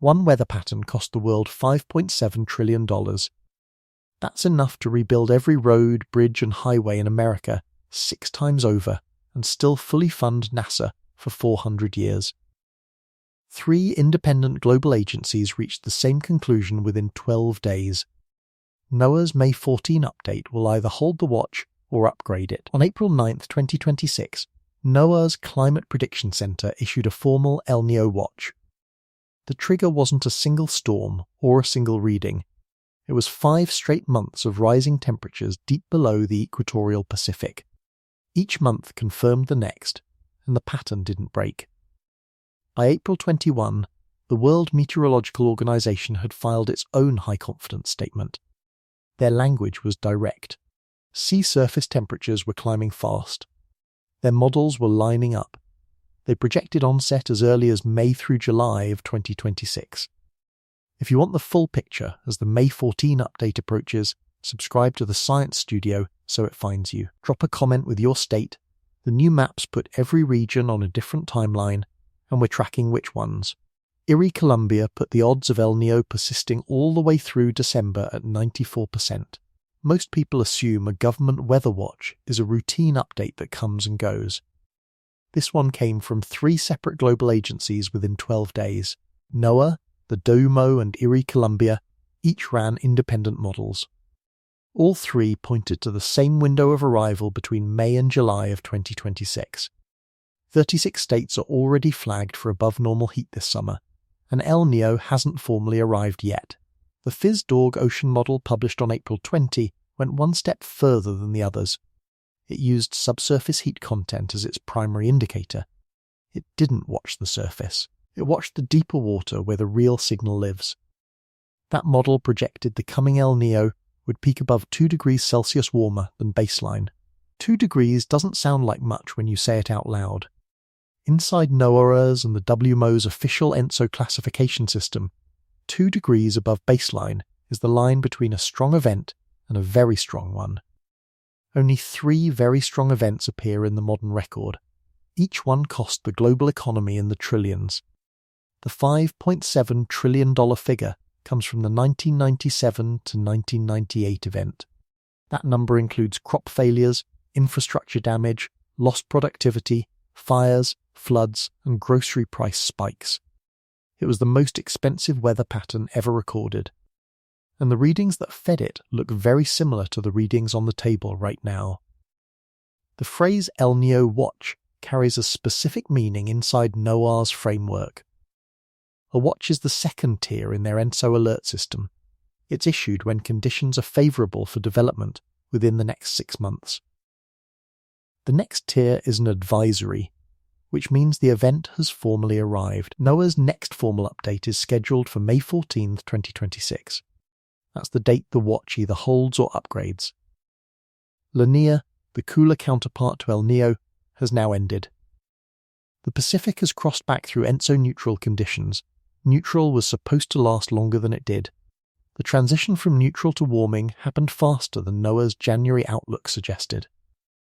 One weather pattern cost the world $5.7 trillion. That's enough to rebuild every road, bridge and highway in America 6 times over and still fully fund NASA for 400 years. 3 independent global agencies reached the same conclusion within 12 days. NOAA's May 14 update will either hold the watch or upgrade it. On April 9, 2026, NOAA's Climate Prediction Center issued a formal El Niño Watch. The trigger wasn't a single storm or a single reading. It was 5 straight months of rising temperatures deep below the equatorial Pacific. Each month confirmed the next, and the pattern didn't break. By April 21, the World Meteorological Organization had filed its own high-confidence statement. Their language was direct. Sea surface temperatures were climbing fast. Their models were lining up. They projected onset as early as May through July of 2026. If you want the full picture as the May 14 update approaches, subscribe to the Science Studio so it finds you. Drop a comment with your state. The new maps put every region on a different timeline, and we're tracking which ones. Erie, Columbia put the odds of El Niño persisting all the way through December at 94%. Most people assume a government weather watch is a routine update that comes and goes. This one came from 3 separate global agencies within 12 days. NOAA, the DOMO and Erie, Columbia, each ran independent models. All 3 pointed to the same window of arrival between May and July of 2026. 36 states are already flagged for above normal heat this summer, and El Niño hasn't formally arrived yet. The FISDORG ocean model published on April 20 went one step further than the others. It used subsurface heat content as its primary indicator. It didn't watch the surface. It watched the deeper water where the real signal lives. That model projected the coming El Niño would peak above 2 degrees Celsius warmer than baseline. 2 degrees doesn't sound like much when you say it out loud. Inside NOAA's and the WMO's official ENSO classification system, 2 degrees above baseline is the line between a strong event and a very strong one. Only 3 very strong events appear in the modern record. Each one cost the global economy in the trillions. The $5.7 trillion figure comes from the 1997 to 1998 event. That number includes crop failures, infrastructure damage, lost productivity, fires, floods, and grocery price spikes. It was the most expensive weather pattern ever recorded. And the readings that fed it look very similar to the readings on the table right now. The phrase El Niño Watch carries a specific meaning inside NOAA's framework. A watch is the second tier in their ENSO alert system. It's issued when conditions are favourable for development within the next 6 months. The next tier is an advisory, which means the event has formally arrived. NOAA's next formal update is scheduled for May 14, 2026. That's the date the watch either holds or upgrades. La Niña, the cooler counterpart to El Niño, has now ended. The Pacific has crossed back through ENSO neutral conditions. Neutral was supposed to last longer than it did. The transition from neutral to warming happened faster than NOAA's January outlook suggested.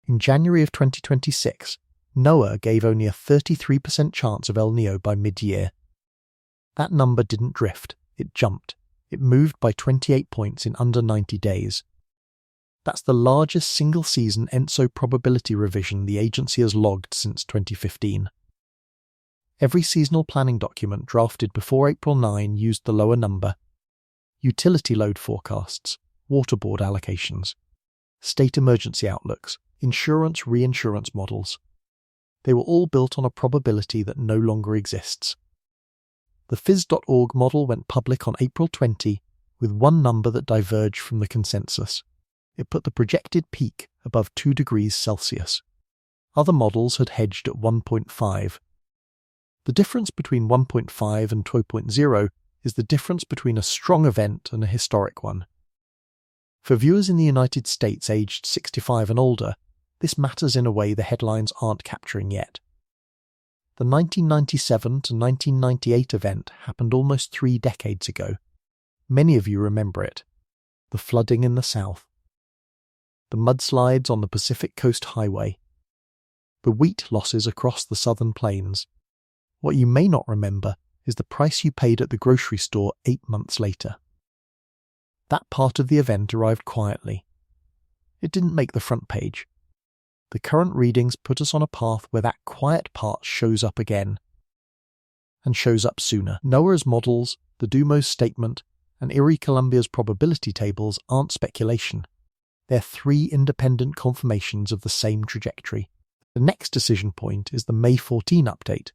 In January of 2026, NOAA gave only a 33% chance of El Niño by mid-year. That number didn't drift, it jumped. It moved by 28 points in under 90 days. That's the largest single-season ENSO probability revision the agency has logged since 2015. Every seasonal planning document drafted before April 9 used the lower number. Utility load forecasts, water board allocations, state emergency outlooks, insurance-reinsurance models. They were all built on a probability that no longer exists. The phys.org model went public on April 20 with one number that diverged from the consensus. It put the projected peak above 2 degrees Celsius. Other models had hedged at 1.5. The difference between 1.5 and 2.0 is the difference between a strong event and a historic one. For viewers in the United States aged 65 and older, this matters in a way the headlines aren't capturing yet. The 1997 to 1998 event happened almost 3 decades ago. Many of you remember it. The flooding in the South. The mudslides on the Pacific Coast Highway. The wheat losses across the southern plains. What you may not remember is the price you paid at the grocery store 8 months later. That part of the event arrived quietly. It didn't make the front page. The current readings put us on a path where that quiet part shows up again. And shows up sooner. NOAA's models, the DUMO's statement, and Erie Columbia's probability tables aren't speculation. They're 3 independent confirmations of the same trajectory. The next decision point is the May 14 update,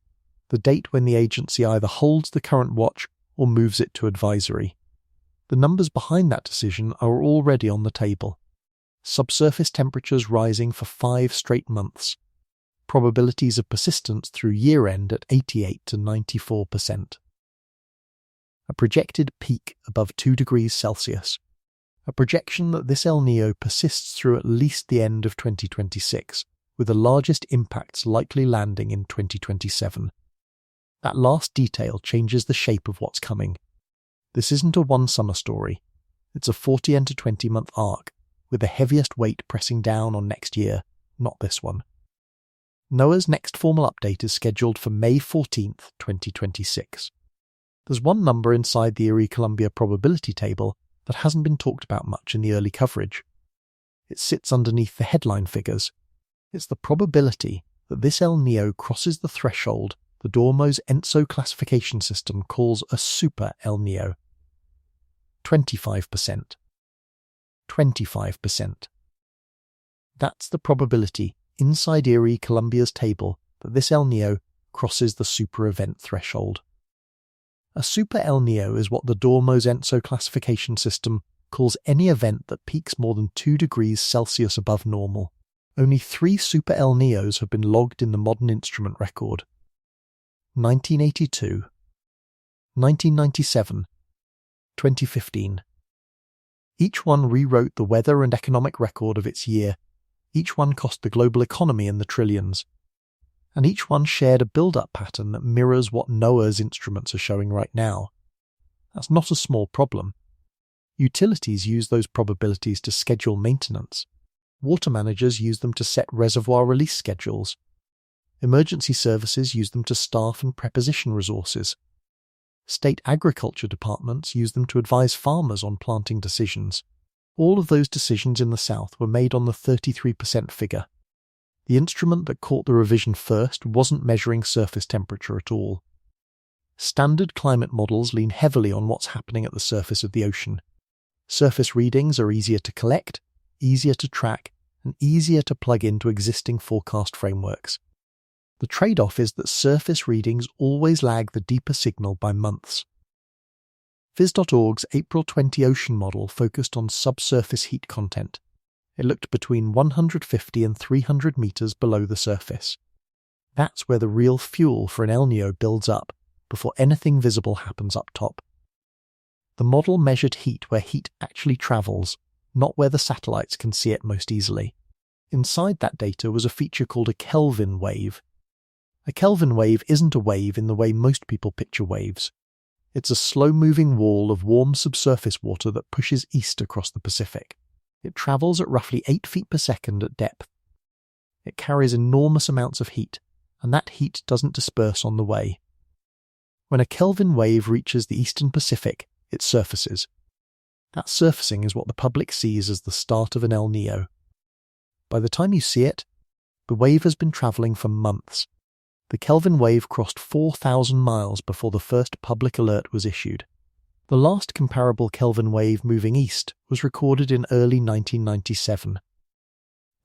the date when the agency either holds the current watch or moves it to advisory. The numbers behind that decision are already on the table. Subsurface temperatures rising for 5 straight months. Probabilities of persistence through year-end at 88 to 94%. A projected peak above 2 degrees Celsius. A projection that this El Niño persists through at least the end of 2026, with the largest impacts likely landing in 2027. That last detail changes the shape of what's coming. This isn't a one-summer story. It's a 40 to 20-month arc, with the heaviest weight pressing down on next year, not this one. NOAA's next formal update is scheduled for May 14th, 2026. There's one number inside the Erie Columbia probability table that hasn't been talked about much in the early coverage. It sits underneath the headline figures. It's the probability that this El Niño crosses the threshold the DORMO's ENSO classification system calls a super El Niño. 25%. 25%. That's the probability inside Erie Columbia's table that this El Niño crosses the super event threshold. A super El Niño is what the DORMO's ENSO classification system calls any event that peaks more than 2 degrees Celsius above normal. Only 3 super El Niños have been logged in the modern instrument record. 1982, 1997, 2015. Each one rewrote the weather and economic record of its year. Each one cost the global economy in the trillions. And each one shared a build-up pattern that mirrors what NOAA's instruments are showing right now. That's not a small problem. Utilities use those probabilities to schedule maintenance. Water managers use them to set reservoir release schedules. Emergency services use them to staff and preposition resources. State agriculture departments use them to advise farmers on planting decisions. All of those decisions in the South were made on the 33% figure. The instrument that caught the revision first wasn't measuring surface temperature at all. Standard climate models lean heavily on what's happening at the surface of the ocean. Surface readings are easier to collect, easier to track, and easier to plug into existing forecast frameworks. The trade-off is that surface readings always lag the deeper signal by months. Phys.org's April 20 ocean model focused on subsurface heat content. It looked between 150 and 300 meters below the surface. That's where the real fuel for an El Niño builds up, before anything visible happens up top. The model measured heat where heat actually travels, not where the satellites can see it most easily. Inside that data was a feature called a Kelvin wave. A Kelvin wave isn't a wave in the way most people picture waves. It's a slow-moving wall of warm subsurface water that pushes east across the Pacific. It travels at roughly 8 feet per second at depth. It carries enormous amounts of heat, and that heat doesn't disperse on the way. When a Kelvin wave reaches the eastern Pacific, it surfaces. That surfacing is what the public sees as the start of an El Niño. By the time you see it, the wave has been travelling for months. The Kelvin wave crossed 4,000 miles before the first public alert was issued. The last comparable Kelvin wave moving east was recorded in early 1997.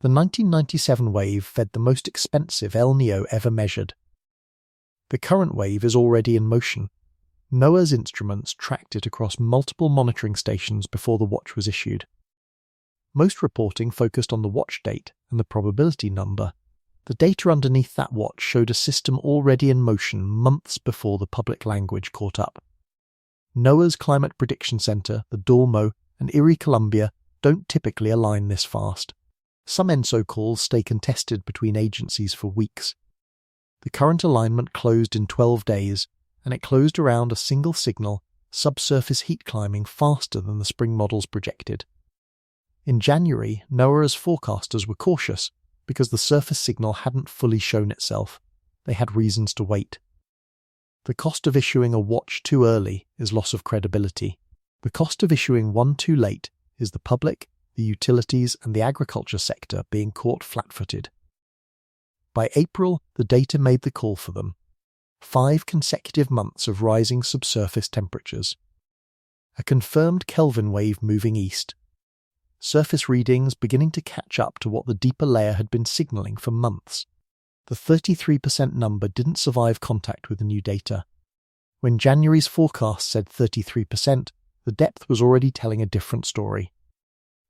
The 1997 wave fed the most expensive El Niño ever measured. The current wave is already in motion. NOAA's instruments tracked it across multiple monitoring stations before the watch was issued. Most reporting focused on the watch date and the probability number. The data underneath that watch showed a system already in motion months before the public language caught up. NOAA's Climate Prediction Center, the DORMO, and Erie Columbia don't typically align this fast. Some ENSO calls stay contested between agencies for weeks. The current alignment closed in 12 days, and it closed around a single signal, subsurface heat climbing faster than the spring models projected. In January, NOAA's forecasters were cautious because the surface signal hadn't fully shown itself. They had reasons to wait. The cost of issuing a watch too early is loss of credibility. The cost of issuing one too late is the public, the utilities, and the agriculture sector being caught flat-footed. By April, the data made the call for them. 5 consecutive months of rising subsurface temperatures. A confirmed Kelvin wave moving east. Surface readings beginning to catch up to what the deeper layer had been signalling for months. The 33% number didn't survive contact with the new data. When January's forecast said 33%, the depth was already telling a different story.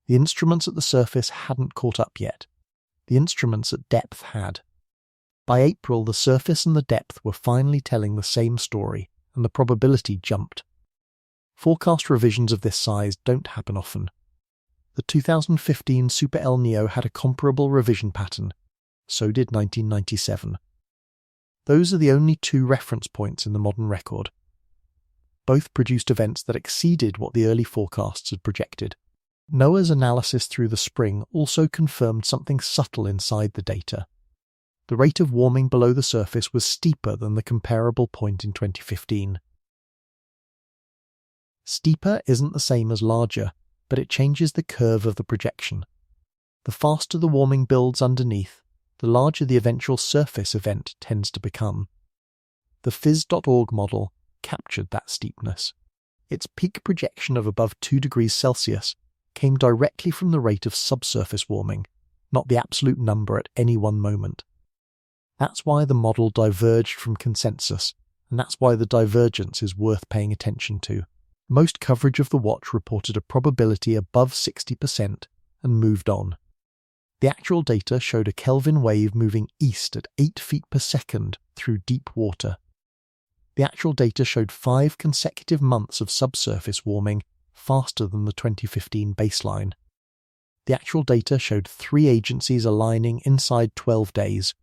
The instruments at the surface hadn't caught up yet. The instruments at depth had. By April, the surface and the depth were finally telling the same story, and the probability jumped. Forecast revisions of this size don't happen often. The 2015 Super El Nino had a comparable revision pattern. So did 1997. Those are the only 2 reference points in the modern record. Both produced events that exceeded what the early forecasts had projected. NOAA's analysis through the spring also confirmed something subtle inside the data. The rate of warming below the surface was steeper than the comparable point in 2015. Steeper isn't the same as larger, but it changes the curve of the projection. The faster the warming builds underneath, the larger the eventual surface event tends to become. The phys.org model captured that steepness. Its peak projection of above 2 degrees Celsius came directly from the rate of subsurface warming, not the absolute number at any one moment. That's why the model diverged from consensus, and that's why the divergence is worth paying attention to. Most coverage of the watch reported a probability above 60% and moved on. The actual data showed a Kelvin wave moving east at 8 feet per second through deep water. The actual data showed 5 consecutive months of subsurface warming faster than the 2015 baseline. The actual data showed 3 agencies aligning inside 12 days.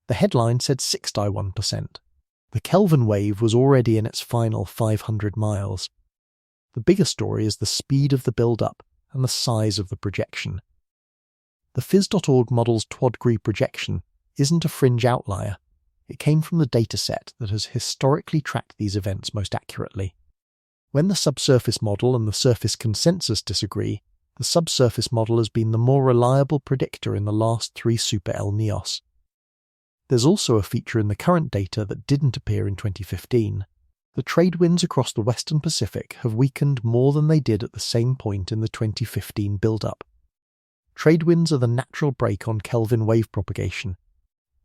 The headline said 61%. The Kelvin wave was already in its final 500 miles. The bigger story is the speed of the build-up and the size of the projection. The phys.org model's twadegree projection isn't a fringe outlier. It came from the dataset that has historically tracked these events most accurately. When the subsurface model and the surface consensus disagree, the subsurface model has been the more reliable predictor in the last 3 Super El Niños. There's also a feature in the current data that didn't appear in 2015. The trade winds across the Western Pacific have weakened more than they did at the same point in the 2015 build-up. Trade winds are the natural brake on Kelvin wave propagation.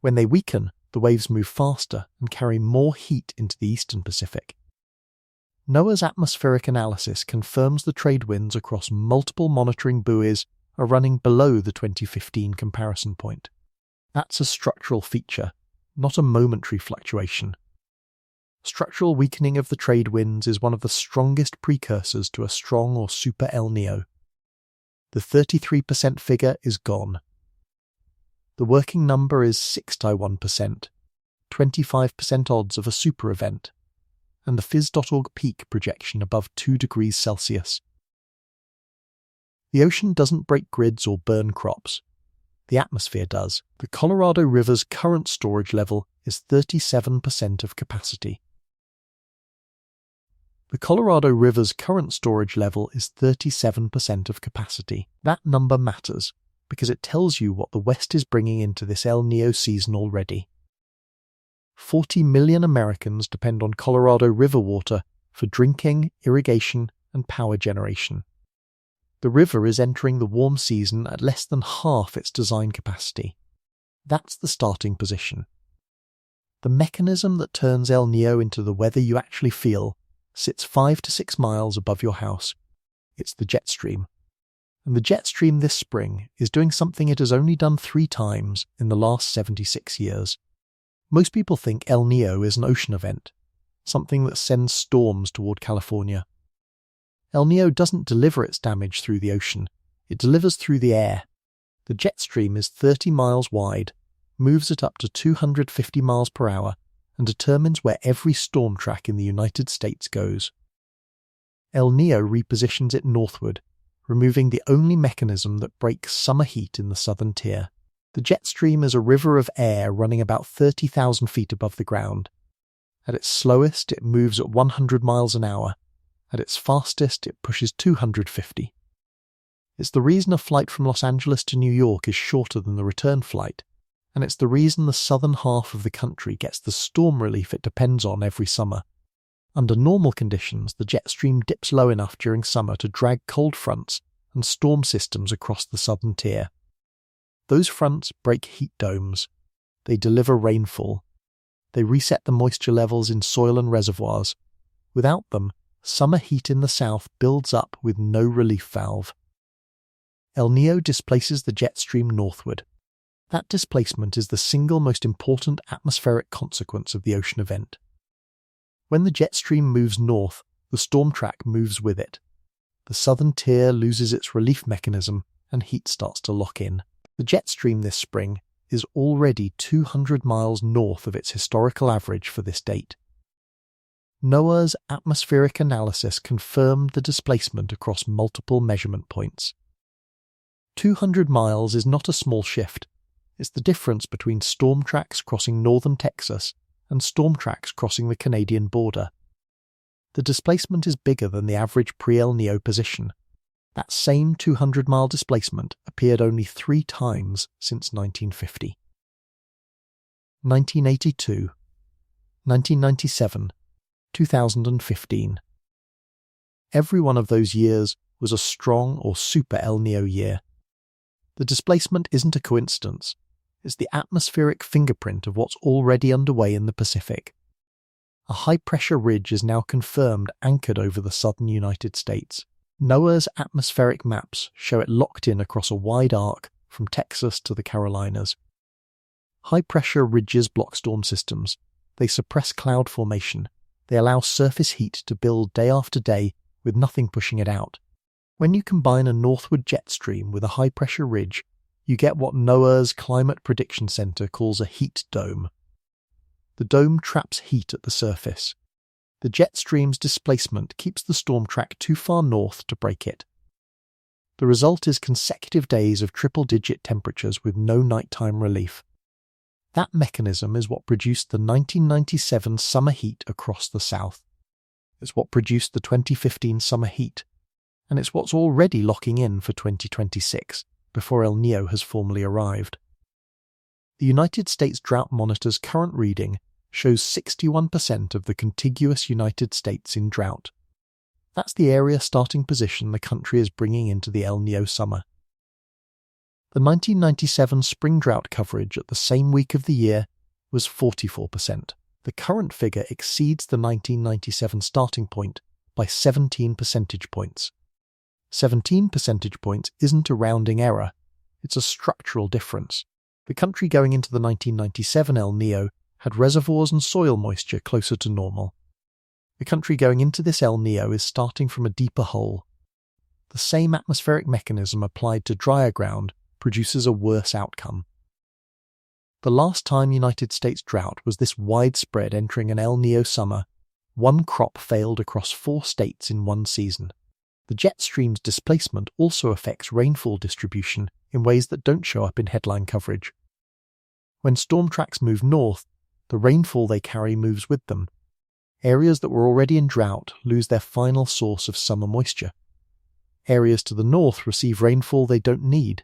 When they weaken, the waves move faster and carry more heat into the Eastern Pacific. NOAA's atmospheric analysis confirms the trade winds across multiple monitoring buoys are running below the 2015 comparison point. That's a structural feature, not a momentary fluctuation. Structural weakening of the trade winds is one of the strongest precursors to a strong or super El Nino. The 33% figure is gone. The working number is 61%, 25% odds of a super event, and the phys.org peak projection above 2 degrees Celsius. The ocean doesn't break grids or burn crops. The atmosphere does. The Colorado River's current storage level is 37% of capacity. The Colorado River's current storage level is 37% of capacity. That number matters because it tells you what the West is bringing into this El Nino season already. 40 million Americans depend on Colorado River water for drinking, irrigation, and power generation. The river is entering the warm season at less than half its design capacity. That's the starting position. The mechanism that turns El Nino into the weather you actually feel sits 5 to 6 miles above your house. It's the jet stream. And the jet stream this spring is doing something it has only done 3 times in the last 76 years. Most people think El Nino is an ocean event, something that sends storms toward California. El Nino doesn't deliver its damage through the ocean, it delivers through the air. The jet stream is 30 miles wide, moves at up to 250 miles per hour, and determines where every storm track in the United States goes. El Nino repositions it northward, removing the only mechanism that breaks summer heat in the southern tier. The jet stream is a river of air running about 30,000 feet above the ground. At its slowest, it moves at 100 miles an hour. At its fastest, it pushes 250. It's the reason a flight from Los Angeles to New York is shorter than the return flight, and it's the reason the southern half of the country gets the storm relief it depends on every summer. Under normal conditions, the jet stream dips low enough during summer to drag cold fronts and storm systems across the southern tier. Those fronts break heat domes. They deliver rainfall. They reset the moisture levels in soil and reservoirs. Without them, summer heat in the south builds up with no relief valve. El Niño displaces the jet stream northward. That displacement is the single most important atmospheric consequence of the ocean event. When the jet stream moves north, the storm track moves with it. The southern tier loses its relief mechanism and heat starts to lock in. The jet stream this spring is already 200 miles north of its historical average for this date. NOAA's atmospheric analysis confirmed the displacement across multiple measurement points. 200 miles is not a small shift. It's the difference between storm tracks crossing northern Texas and storm tracks crossing the Canadian border. The displacement is bigger than the average pre-El Niño position. That same 200-mile displacement appeared only 3 times since 1950. 1982, 1997, 2015. Every one of those years was a strong or super El Niño year. The displacement isn't a coincidence. It's the atmospheric fingerprint of what's already underway in the Pacific. A high-pressure ridge is now confirmed anchored over the southern United States. NOAA's atmospheric maps show it locked in across a wide arc from Texas to the Carolinas. High-pressure ridges block storm systems. They suppress cloud formation. They allow surface heat to build day after day with nothing pushing it out. When you combine a northward jet stream with a high-pressure ridge, you get what NOAA's Climate Prediction Center calls a heat dome. The dome traps heat at the surface. The jet stream's displacement keeps the storm track too far north to break it. The result is consecutive days of triple-digit temperatures with no nighttime relief. That mechanism is what produced the 1997 summer heat across the south. It's what produced the 2015 summer heat. And it's what's already locking in for 2026, before El Niño has formally arrived. The United States Drought Monitor's current reading shows 61% of the contiguous United States in drought. That's the area starting position the country is bringing into the El Niño summer. The 1997 spring drought coverage at the same week of the year was 44%. The current figure exceeds the 1997 starting point by 17 percentage points. 17 percentage points isn't a rounding error, it's a structural difference. The country going into the 1997 El Niño had reservoirs and soil moisture closer to normal. The country going into this El Niño is starting from a deeper hole. The same atmospheric mechanism applied to drier ground produces a worse outcome. The last time United States drought was this widespread entering an El Niño summer, one crop failed across 4 states in one season. The jet stream's displacement also affects rainfall distribution in ways that don't show up in headline coverage. When storm tracks move north, the rainfall they carry moves with them. Areas that were already in drought lose their final source of summer moisture. Areas to the north receive rainfall they don't need,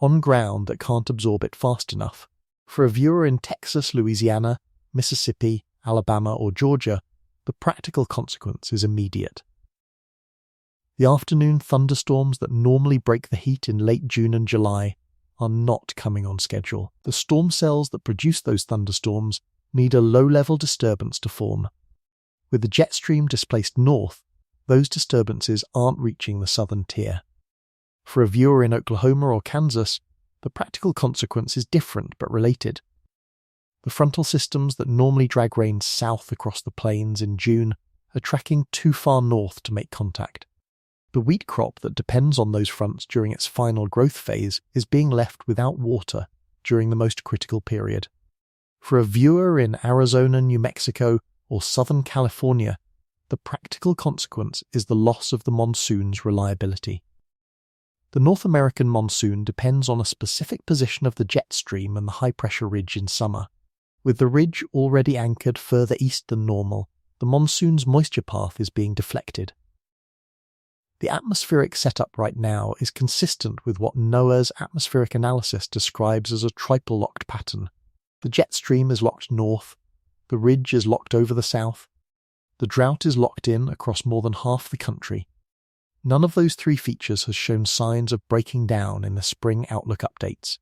on ground that can't absorb it fast enough. For a viewer in Texas, Louisiana, Mississippi, Alabama, or Georgia, the practical consequence is immediate. The afternoon thunderstorms that normally break the heat in late June and July are not coming on schedule. The storm cells that produce those thunderstorms need a low-level disturbance to form. With the jet stream displaced north, those disturbances aren't reaching the southern tier. For a viewer in Oklahoma or Kansas, the practical consequence is different but related. The frontal systems that normally drag rain south across the plains in June are tracking too far north to make contact. The wheat crop that depends on those fronts during its final growth phase is being left without water during the most critical period. For a viewer in Arizona, New Mexico, or Southern California, the practical consequence is the loss of the monsoon's reliability. The North American monsoon depends on a specific position of the jet stream and the high-pressure ridge in summer. With the ridge already anchored further east than normal, the monsoon's moisture path is being deflected. The atmospheric setup right now is consistent with what NOAA's atmospheric analysis describes as a triple-locked pattern. The jet stream is locked north, the ridge is locked over the south, the drought is locked in across more than half the country. None of those three features has shown signs of breaking down in the spring outlook updates.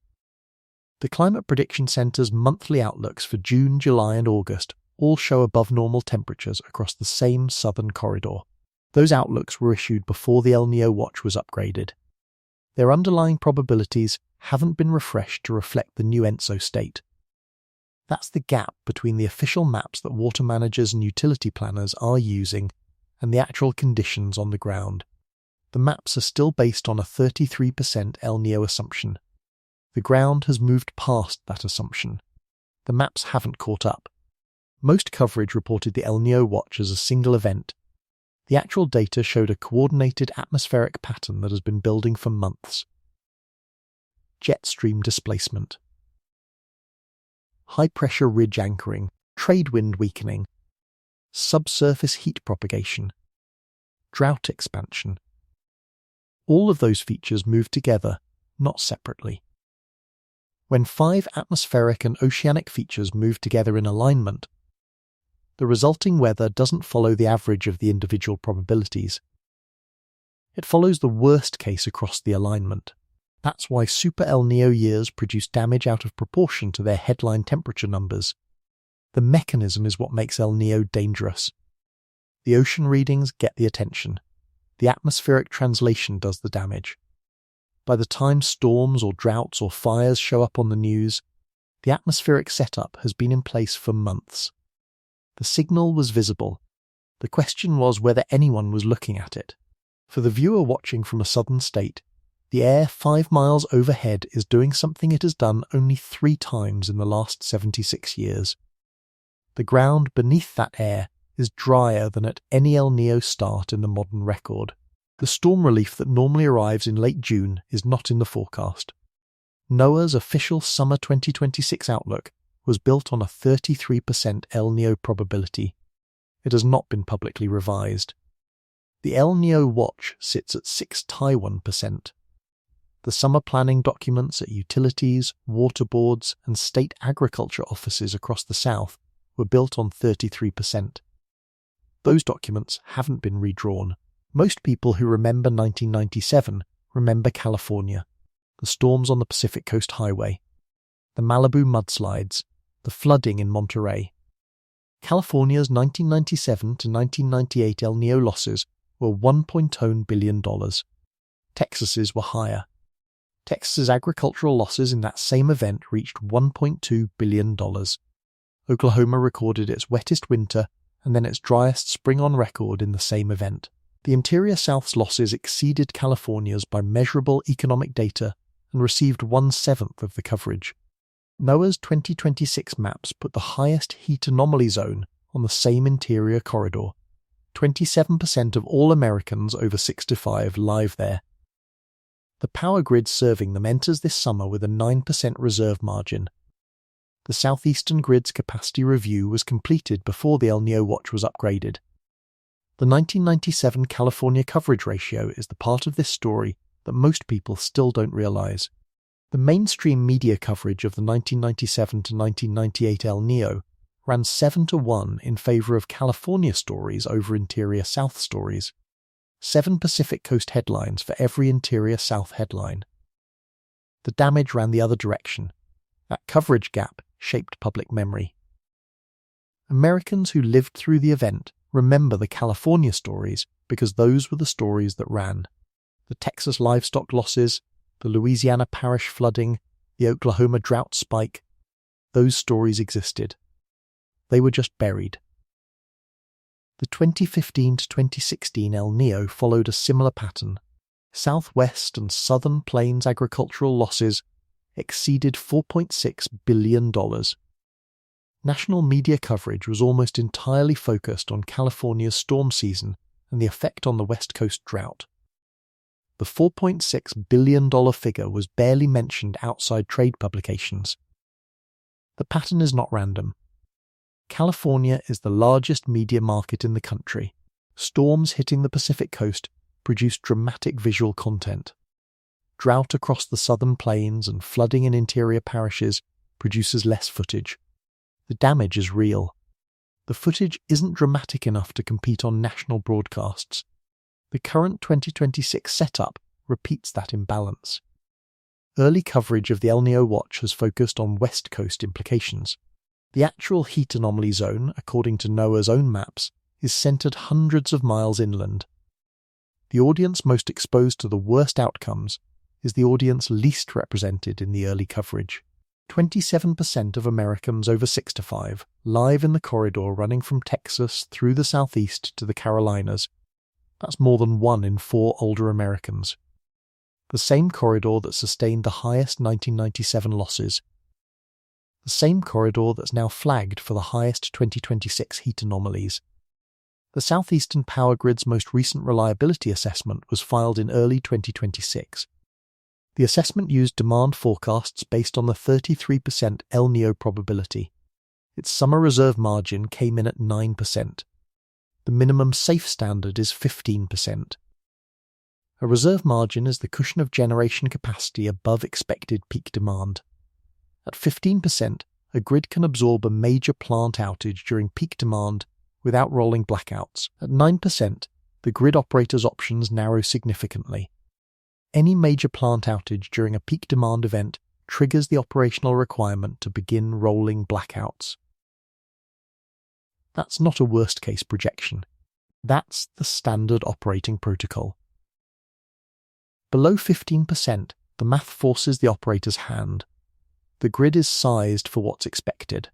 The Climate Prediction Centre's monthly outlooks for June, July and August all show above normal temperatures across the same southern corridor. Those outlooks were issued before the Niño Watch was upgraded. Their underlying probabilities haven't been refreshed to reflect the new ENSO state. That's the gap between the official maps that water managers and utility planners are using and the actual conditions on the ground. The maps are still based on a 33% El Niño assumption. The ground has moved past that assumption. The maps haven't caught up. Most coverage reported the El Niño Watch as a single event. The actual data showed a coordinated atmospheric pattern that has been building for months. Jet stream displacement, high-pressure ridge anchoring, trade wind weakening, subsurface heat propagation, drought expansion. All of those features move together, not separately. When 5 atmospheric and oceanic features move together in alignment, the resulting weather doesn't follow the average of the individual probabilities. It follows the worst case across the alignment. That's why super El Niño years produce damage out of proportion to their headline temperature numbers. The mechanism is what makes El Niño dangerous. The ocean readings get the attention. The atmospheric translation does the damage. By the time storms or droughts or fires show up on the news, the atmospheric setup has been in place for months. The signal was visible. The question was whether anyone was looking at it. For the viewer watching from a southern state, the air 5 miles overhead is doing something it has done only 3 times in the last 76 years. The ground beneath that air is drier than at any El Niño start in the modern record. The storm relief that normally arrives in late June is not in the forecast. NOAA's official summer 2026 outlook was built on a 33% El Niño probability. It has not been publicly revised. The El Niño Watch sits at 6 Taiwan%. The summer planning documents at utilities, water boards, and state agriculture offices across the south were built on 33%. Those documents haven't been redrawn. Most people who remember 1997 remember California, the storms on the Pacific Coast Highway, the Malibu mudslides, the flooding in Monterey. California's 1997 to 1998 El Niño losses were $1.0 billion. Texas's were higher. Texas's agricultural losses in that same event reached $1.2 billion. Oklahoma recorded its wettest winter and then its driest spring on record in the same event. The Interior South's losses exceeded California's by measurable economic data and received 1/7 of the coverage. NOAA's 2026 maps put the highest heat anomaly zone on the same interior corridor. 27% of all Americans over 65 live there. The power grid serving them enters this summer with a 9% reserve margin. The southeastern grid's capacity review was completed before the El Niño Watch was upgraded. The 1997 California coverage ratio is the part of this story that most people still don't realize. The mainstream media coverage of the 1997 to 1998 El Niño ran 7-1 in favor of California stories over Interior South stories. 7 Pacific Coast headlines for every Interior South headline. The damage ran the other direction. That coverage gap shaped public memory. Americans who lived through the event remember the California stories because those were the stories that ran. The Texas livestock losses, the Louisiana parish flooding, the Oklahoma drought spike. Those stories existed. They were just buried. The 2015 to 2016 El Niño followed a similar pattern. Southwest and southern plains agricultural losses exceeded $4.6 billion. National media coverage was almost entirely focused on California's storm season and the effect on the West Coast drought. The $4.6 billion figure was barely mentioned outside trade publications. The pattern is not random. California is the largest media market in the country. Storms hitting the Pacific coast produce dramatic visual content. Drought across the southern plains and flooding in interior parishes produces less footage. The damage is real. The footage isn't dramatic enough to compete on national broadcasts. The current 2026 setup repeats that imbalance. Early coverage of the Niño Watch has focused on West Coast implications. The actual heat anomaly zone, according to NOAA's own maps, is centred hundreds of miles inland. The audience most exposed to the worst outcomes is the audience least represented in the early coverage. 27% of Americans over 65 live in the corridor running from Texas through the southeast to the Carolinas. That's more than 1 in 4 older Americans. The same corridor that sustained the highest 1997 losses. The same corridor that's now flagged for the highest 2026 heat anomalies. The Southeastern Power Grid's most recent reliability assessment was filed in early 2026. The assessment used demand forecasts based on the 33% El Niño probability. Its summer reserve margin came in at 9%. The minimum safe standard is 15%. A reserve margin is the cushion of generation capacity above expected peak demand. At 15%, a grid can absorb a major plant outage during peak demand without rolling blackouts. At 9%, the grid operator's options narrow significantly. Any major plant outage during a peak demand event triggers the operational requirement to begin rolling blackouts. That's not a worst-case projection. That's the standard operating protocol. Below 15%, the math forces the operator's hand. The grid is sized for what's expected.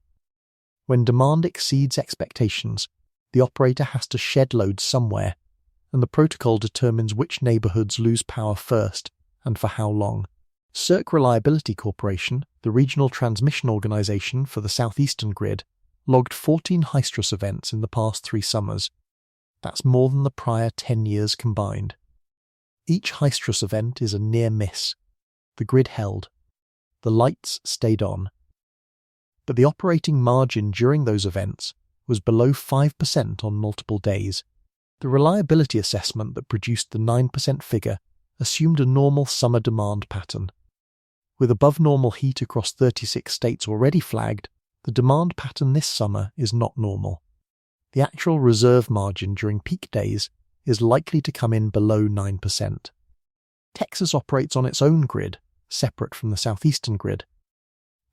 When demand exceeds expectations, the operator has to shed load somewhere, and the protocol determines which neighbourhoods lose power first and for how long. CERC Reliability Corporation, the regional transmission organisation for the southeastern grid, logged 14 high-stress events in the past 3 summers. That's more than the prior 10 years combined. Each high-stress event is a near miss. The grid held. The lights stayed on. But the operating margin during those events was below 5% on multiple days. The reliability assessment that produced the 9% figure assumed a normal summer demand pattern. With above normal heat across 36 states already flagged, the demand pattern this summer is not normal. The actual reserve margin during peak days is likely to come in below 9%. Texas operates on its own grid, separate from the southeastern grid.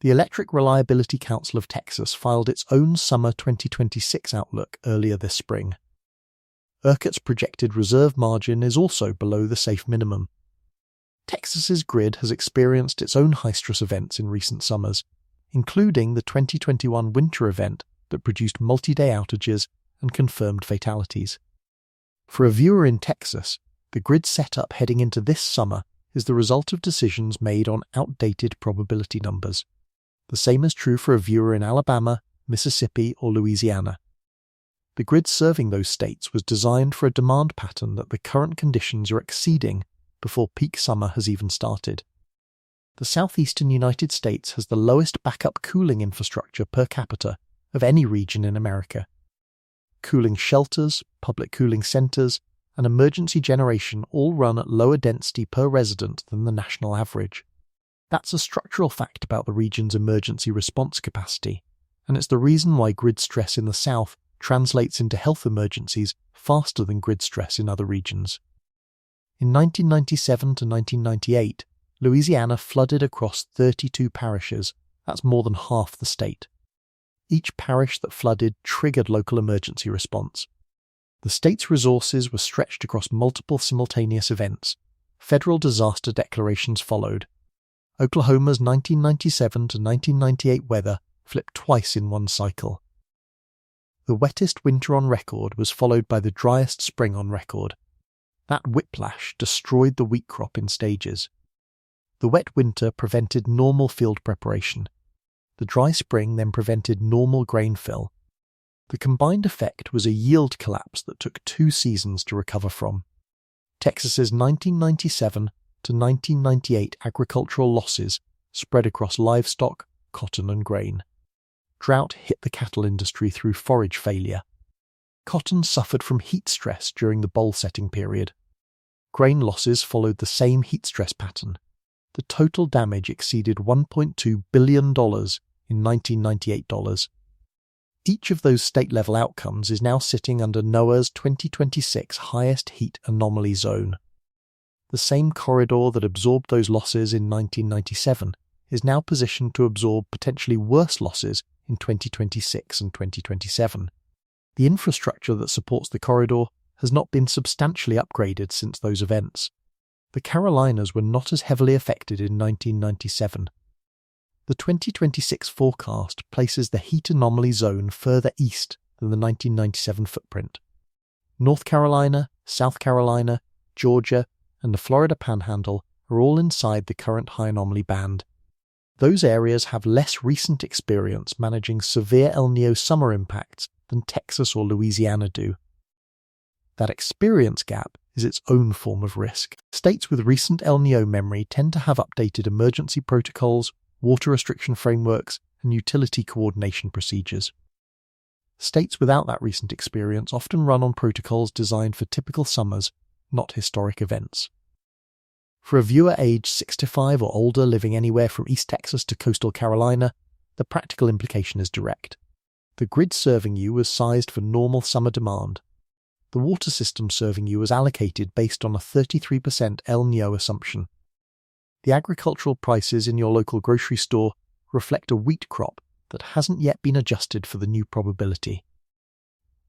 The Electric Reliability Council of Texas filed its own summer 2026 outlook earlier this spring. ERCOT's projected reserve margin is also below the safe minimum. Texas's grid has experienced its own high-stress events in recent summers, including the 2021 winter event that produced multi-day outages and confirmed fatalities. For a viewer in Texas, the grid setup heading into this summer is the result of decisions made on outdated probability numbers. The same is true for a viewer in Alabama, Mississippi, or Louisiana. The grid serving those states was designed for a demand pattern that the current conditions are exceeding before peak summer has even started. The southeastern United States has the lowest backup cooling infrastructure per capita of any region in America. Cooling shelters, public cooling centres, and emergency generation all run at lower density per resident than the national average. That's a structural fact about the region's emergency response capacity, and it's the reason why grid stress in the south translates into health emergencies faster than grid stress in other regions. In 1997 to 1998, Louisiana flooded across 32 parishes. That's more than half the state. Each parish that flooded triggered local emergency response. The state's resources were stretched across multiple simultaneous events. Federal disaster declarations followed. Oklahoma's 1997 to 1998 weather flipped twice in one cycle. The wettest winter on record was followed by the driest spring on record. That whiplash destroyed the wheat crop in stages. The wet winter prevented normal field preparation. The dry spring then prevented normal grain fill. The combined effect was a yield collapse that took 2 seasons to recover from. Texas's 1997 to 1998 agricultural losses spread across livestock, cotton and grain. drought hit the cattle industry through forage failure. Cotton suffered from heat stress during the boll setting period. Grain losses followed the same heat stress pattern. The total damage exceeded $1.2 billion in 1998 dollars. Each of those state-level outcomes is now sitting under NOAA's 2026 highest heat anomaly zone. The same corridor that absorbed those losses in 1997 is now positioned to absorb potentially worse losses in 2026 and 2027. The infrastructure that supports the corridor has not been substantially upgraded since those events. The Carolinas were not as heavily affected in 1997. The 2026 forecast places the heat anomaly zone further east than the 1997 footprint. North Carolina, South Carolina, Georgia, and the Florida Panhandle are all inside the current high anomaly band. Those areas have less recent experience managing severe El Niño summer impacts than Texas or Louisiana do. That experience gap is its own form of risk. States with recent El Niño memory tend to have updated emergency protocols, water restriction frameworks, and utility coordination procedures. States without that recent experience often run on protocols designed for typical summers, not historic events. For a viewer aged 65 or older living anywhere from East Texas to coastal Carolina, the practical implication is direct. The grid serving you was sized for normal summer demand. The water system serving you was allocated based on a 33% El Niño assumption. The agricultural prices in your local grocery store reflect a wheat crop that hasn't yet been adjusted for the new probability.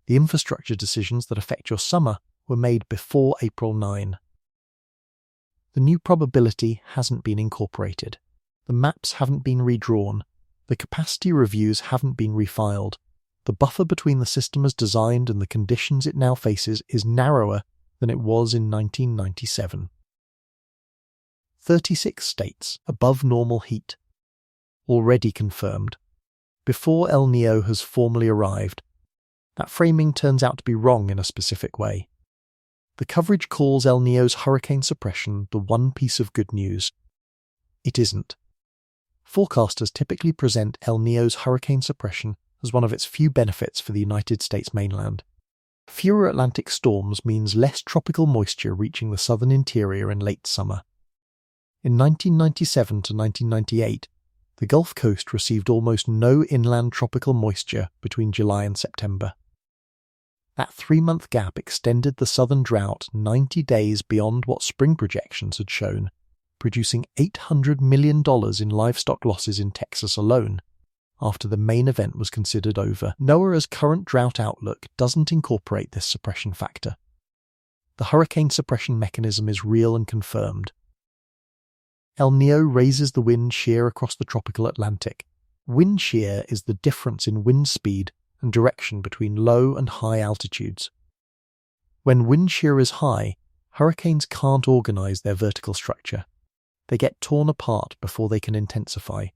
The infrastructure decisions that affect your summer were made before April 9. The new probability hasn't been incorporated. The maps haven't been redrawn. The capacity reviews haven't been refiled. The buffer between the system as designed and the conditions it now faces is narrower than it was in 1997. 36 states above normal heat. Already confirmed. Before El Niño has formally arrived. That framing turns out to be wrong in a specific way. The coverage calls El Niño's hurricane suppression the one piece of good news. It isn't. Forecasters typically present El Niño's hurricane suppression as one of its few benefits for the United States mainland. Fewer Atlantic storms means less tropical moisture reaching the southern interior in late summer. In 1997 to 1998, the Gulf Coast received almost no inland tropical moisture between July and September. That 3-month gap extended the southern drought 90 days beyond what spring projections had shown, producing $800 million in livestock losses in Texas alone, after the main event was considered over. NOAA's current drought outlook doesn't incorporate this suppression factor. The hurricane suppression mechanism is real and confirmed. El Niño raises the wind shear across the tropical Atlantic. Wind shear is the difference in wind speed and direction between low and high altitudes. When wind shear is high, hurricanes can't organize their vertical structure. They get torn apart before they can intensify.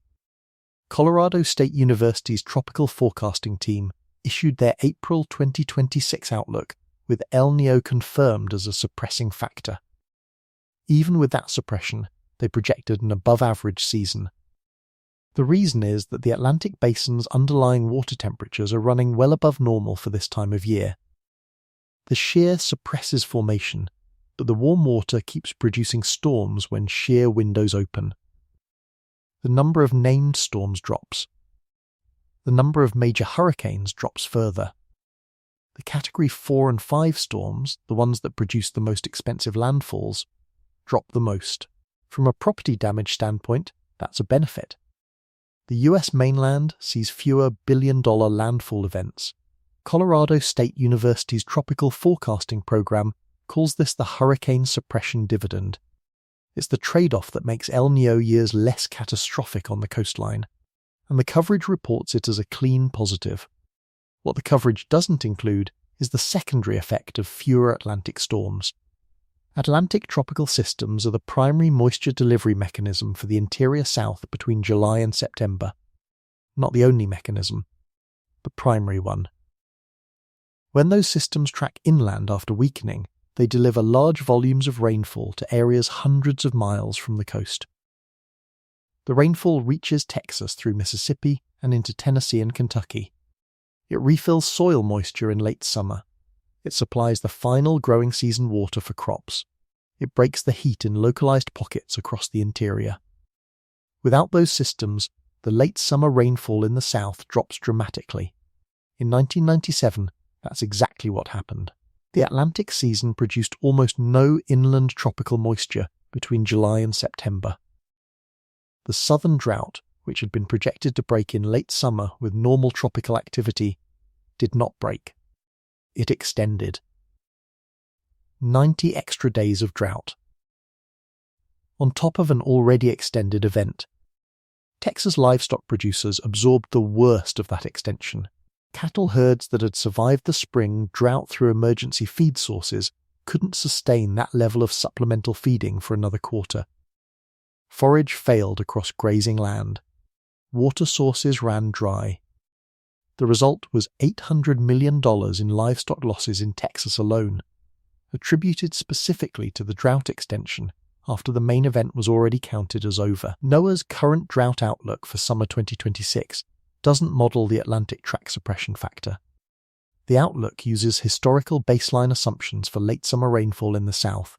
Colorado State University's tropical forecasting team issued their April 2026 outlook with El Niño confirmed as a suppressing factor. Even with that suppression, they projected an above-average season. The reason is that the Atlantic Basin's underlying water temperatures are running well above normal for this time of year. The shear suppresses formation, but the warm water keeps producing storms when shear windows open. The number of named storms drops. The number of major hurricanes drops further. The Category 4 and 5 storms, the ones that produce the most expensive landfalls, drop the most. From a property damage standpoint, that's a benefit. The US mainland sees fewer billion-dollar landfall events. Colorado State University's tropical forecasting program calls this the hurricane suppression dividend. It's the trade-off that makes El Niño years less catastrophic on the coastline, and the coverage reports it as a clean positive. What the coverage doesn't include is the secondary effect of fewer Atlantic storms. Atlantic tropical systems are the primary moisture delivery mechanism for the interior South between July and September. Not the only mechanism, but primary one. When those systems track inland after weakening, they deliver large volumes of rainfall to areas hundreds of miles from the coast. The rainfall reaches Texas through Mississippi and into Tennessee and Kentucky. It refills soil moisture in late summer. It supplies the final growing season water for crops. It breaks the heat in localized pockets across the interior. Without those systems, the late summer rainfall in the south drops dramatically. In 1997, that's exactly what happened. The Atlantic season produced almost no inland tropical moisture between July and September. The southern drought, which had been projected to break in late summer with normal tropical activity, did not break. It extended. 90 extra days of drought. On top of an already extended event, Texas livestock producers absorbed the worst of that extension. Cattle herds that had survived the spring drought through emergency feed sources couldn't sustain that level of supplemental feeding for another quarter. Forage failed across grazing land. Water sources ran dry. The result was $800 million in livestock losses in Texas alone, attributed specifically to the drought extension after the main event was already counted as over. NOAA's current drought outlook for summer 2026 doesn't model the Atlantic track suppression factor. The outlook uses historical baseline assumptions for late summer rainfall in the south.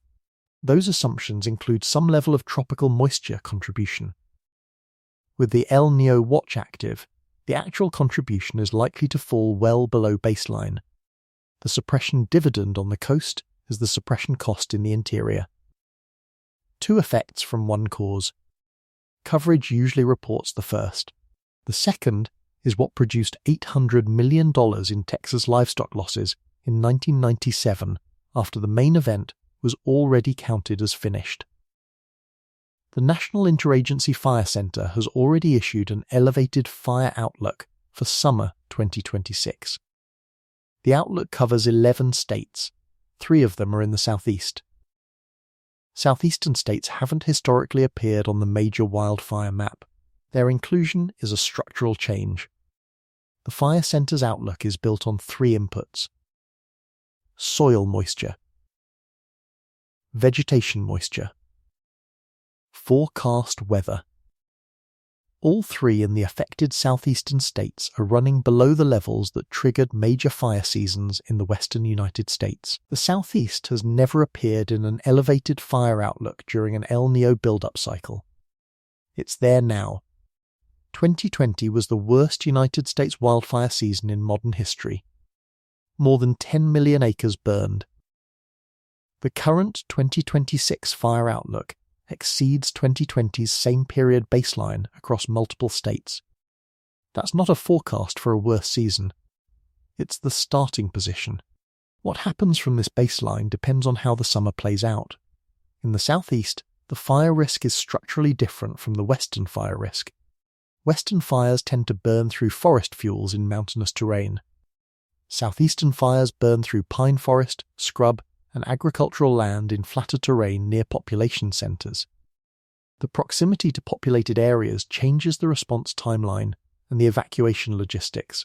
Those assumptions include some level of tropical moisture contribution. With the Niño Watch active, the actual contribution is likely to fall well below baseline. The suppression dividend on the coast is the suppression cost in the interior. Two effects from one cause. Coverage usually reports the first. The second is what produced $800 million in Texas livestock losses in 1997 after the main event was already counted as finished. The National Interagency Fire Center has already issued an elevated fire outlook for summer 2026. The outlook covers 11 states. 3 of them are in the southeast. Southeastern states haven't historically appeared on the major wildfire map. Their inclusion is a structural change. The Fire Center's outlook is built on 3 inputs: soil moisture, vegetation moisture, forecast weather. All 3 in the affected southeastern states are running below the levels that triggered major fire seasons in the western United States. The southeast has never appeared in an elevated fire outlook during an El Niño build-up cycle. It's there now. 2020 was the worst United States wildfire season in modern history. More than 10 million acres burned. The current 2026 fire outlook exceeds 2020's same period baseline across multiple states. That's not a forecast for a worse season. It's the starting position. What happens from this baseline depends on how the summer plays out. In the southeast, the fire risk is structurally different from the western fire risk. Western fires tend to burn through forest fuels in mountainous terrain. Southeastern fires burn through pine forest, scrub, and agricultural land in flatter terrain near population centres. The proximity to populated areas changes the response timeline and the evacuation logistics.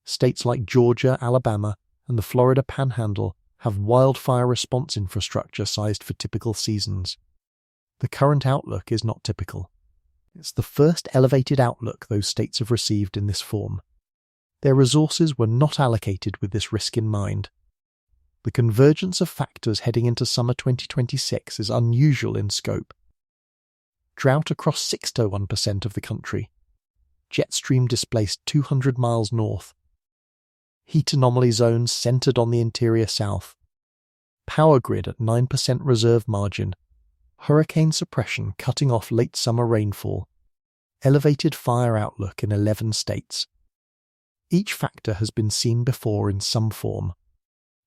States like Georgia, Alabama, and the Florida Panhandle have wildfire response infrastructure sized for typical seasons. The current outlook is not typical. It's the first elevated outlook those states have received in this form. Their resources were not allocated with this risk in mind. The convergence of factors heading into summer 2026 is unusual in scope. Drought across 61% of the country. Jet stream displaced 200 miles north. Heat anomaly zones centered on the interior south. Power grid at 9% reserve margin. Hurricane suppression cutting off late summer rainfall. Elevated fire outlook in 11 states. Each factor has been seen before in some form.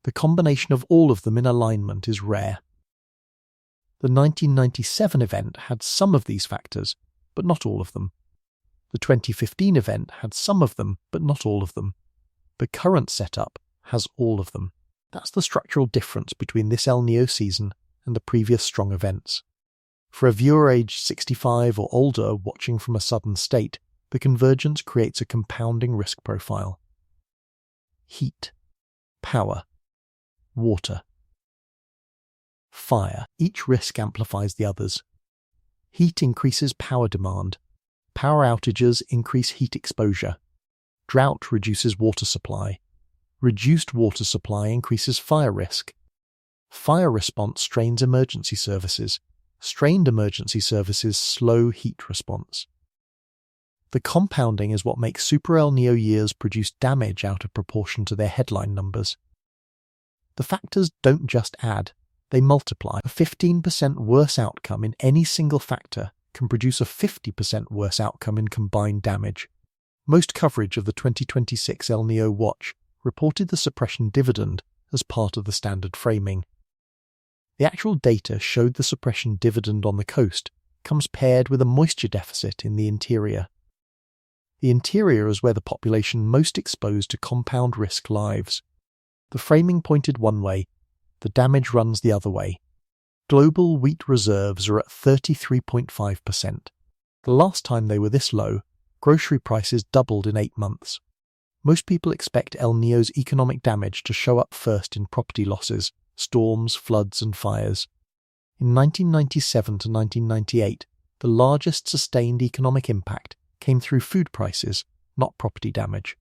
The combination of all of them in alignment is rare. The 1997 event had some of these factors, but not all of them. The 2015 event had some of them, but not all of them. The current setup has all of them. That's the structural difference between this El Niño season and the previous strong events. For a viewer aged 65 or older watching from a southern state, the convergence creates a compounding risk profile. Heat, power, water, fire. Each risk amplifies the others. Heat increases power demand. Power outages increase heat exposure. Drought reduces water supply. Reduced water supply increases fire risk. Fire response strains emergency services. Strained emergency services slow heat response. The compounding is what makes Super El Nino years produce damage out of proportion to their headline numbers. The factors don't just add, they multiply. A 15% worse outcome in any single factor can produce a 50% worse outcome in combined damage. Most coverage of the 2026 El Nino Watch reported the suppression dividend as part of the standard framing. The actual data showed the suppression dividend on the coast comes paired with a moisture deficit in the interior. The interior is where the population most exposed to compound risk lives. The framing pointed one way, the damage runs the other way. Global wheat reserves are at 33.5%. The last time they were this low, grocery prices doubled in 8 months. Most people expect El Niño's economic damage to show up first in property losses, storms, floods and fires. In 1997 to 1998, the largest sustained economic impact came through food prices, not property damage.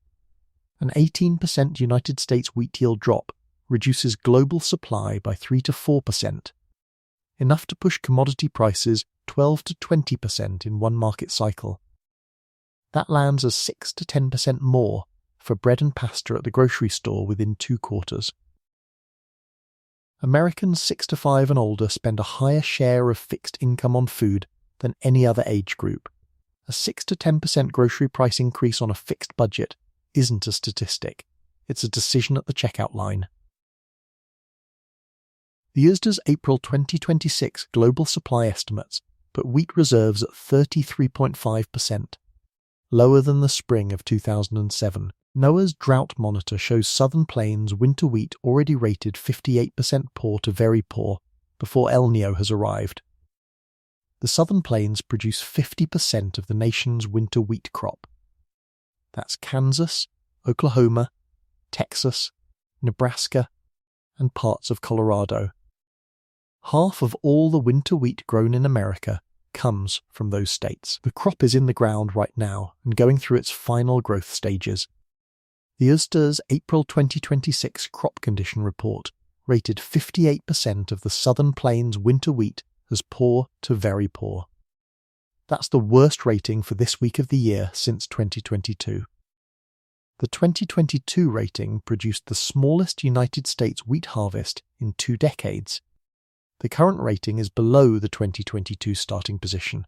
An 18% United States wheat yield drop reduces global supply by 3 to 4%, enough to push commodity prices 12 to 20% in one market cycle. That lands as 6 to 10% more for bread and pasta at the grocery store within 2 quarters. Americans 6 to 5 and older spend a higher share of fixed income on food than any other age group. A 6 to 10% grocery price increase on a fixed budget isn't a statistic, it's a decision at the checkout line. The USDA's April 2026 global supply estimates put wheat reserves at 33.5%, lower than the spring of 2007. NOAA's drought monitor shows Southern Plains winter wheat already rated 58% poor to very poor before El Nino has arrived. The Southern Plains produce 50% of the nation's winter wheat crop. That's Kansas, Oklahoma, Texas, Nebraska, and parts of Colorado. Half of all the winter wheat grown in America comes from those states. The crop is in the ground right now and going through its final growth stages. The USDA's April 2026 crop condition report rated 58% of the Southern Plains winter wheat as poor to very poor. That's the worst rating for this week of the year since 2022. The 2022 rating produced the smallest United States wheat harvest in 2 decades. The current rating is below the 2022 starting position.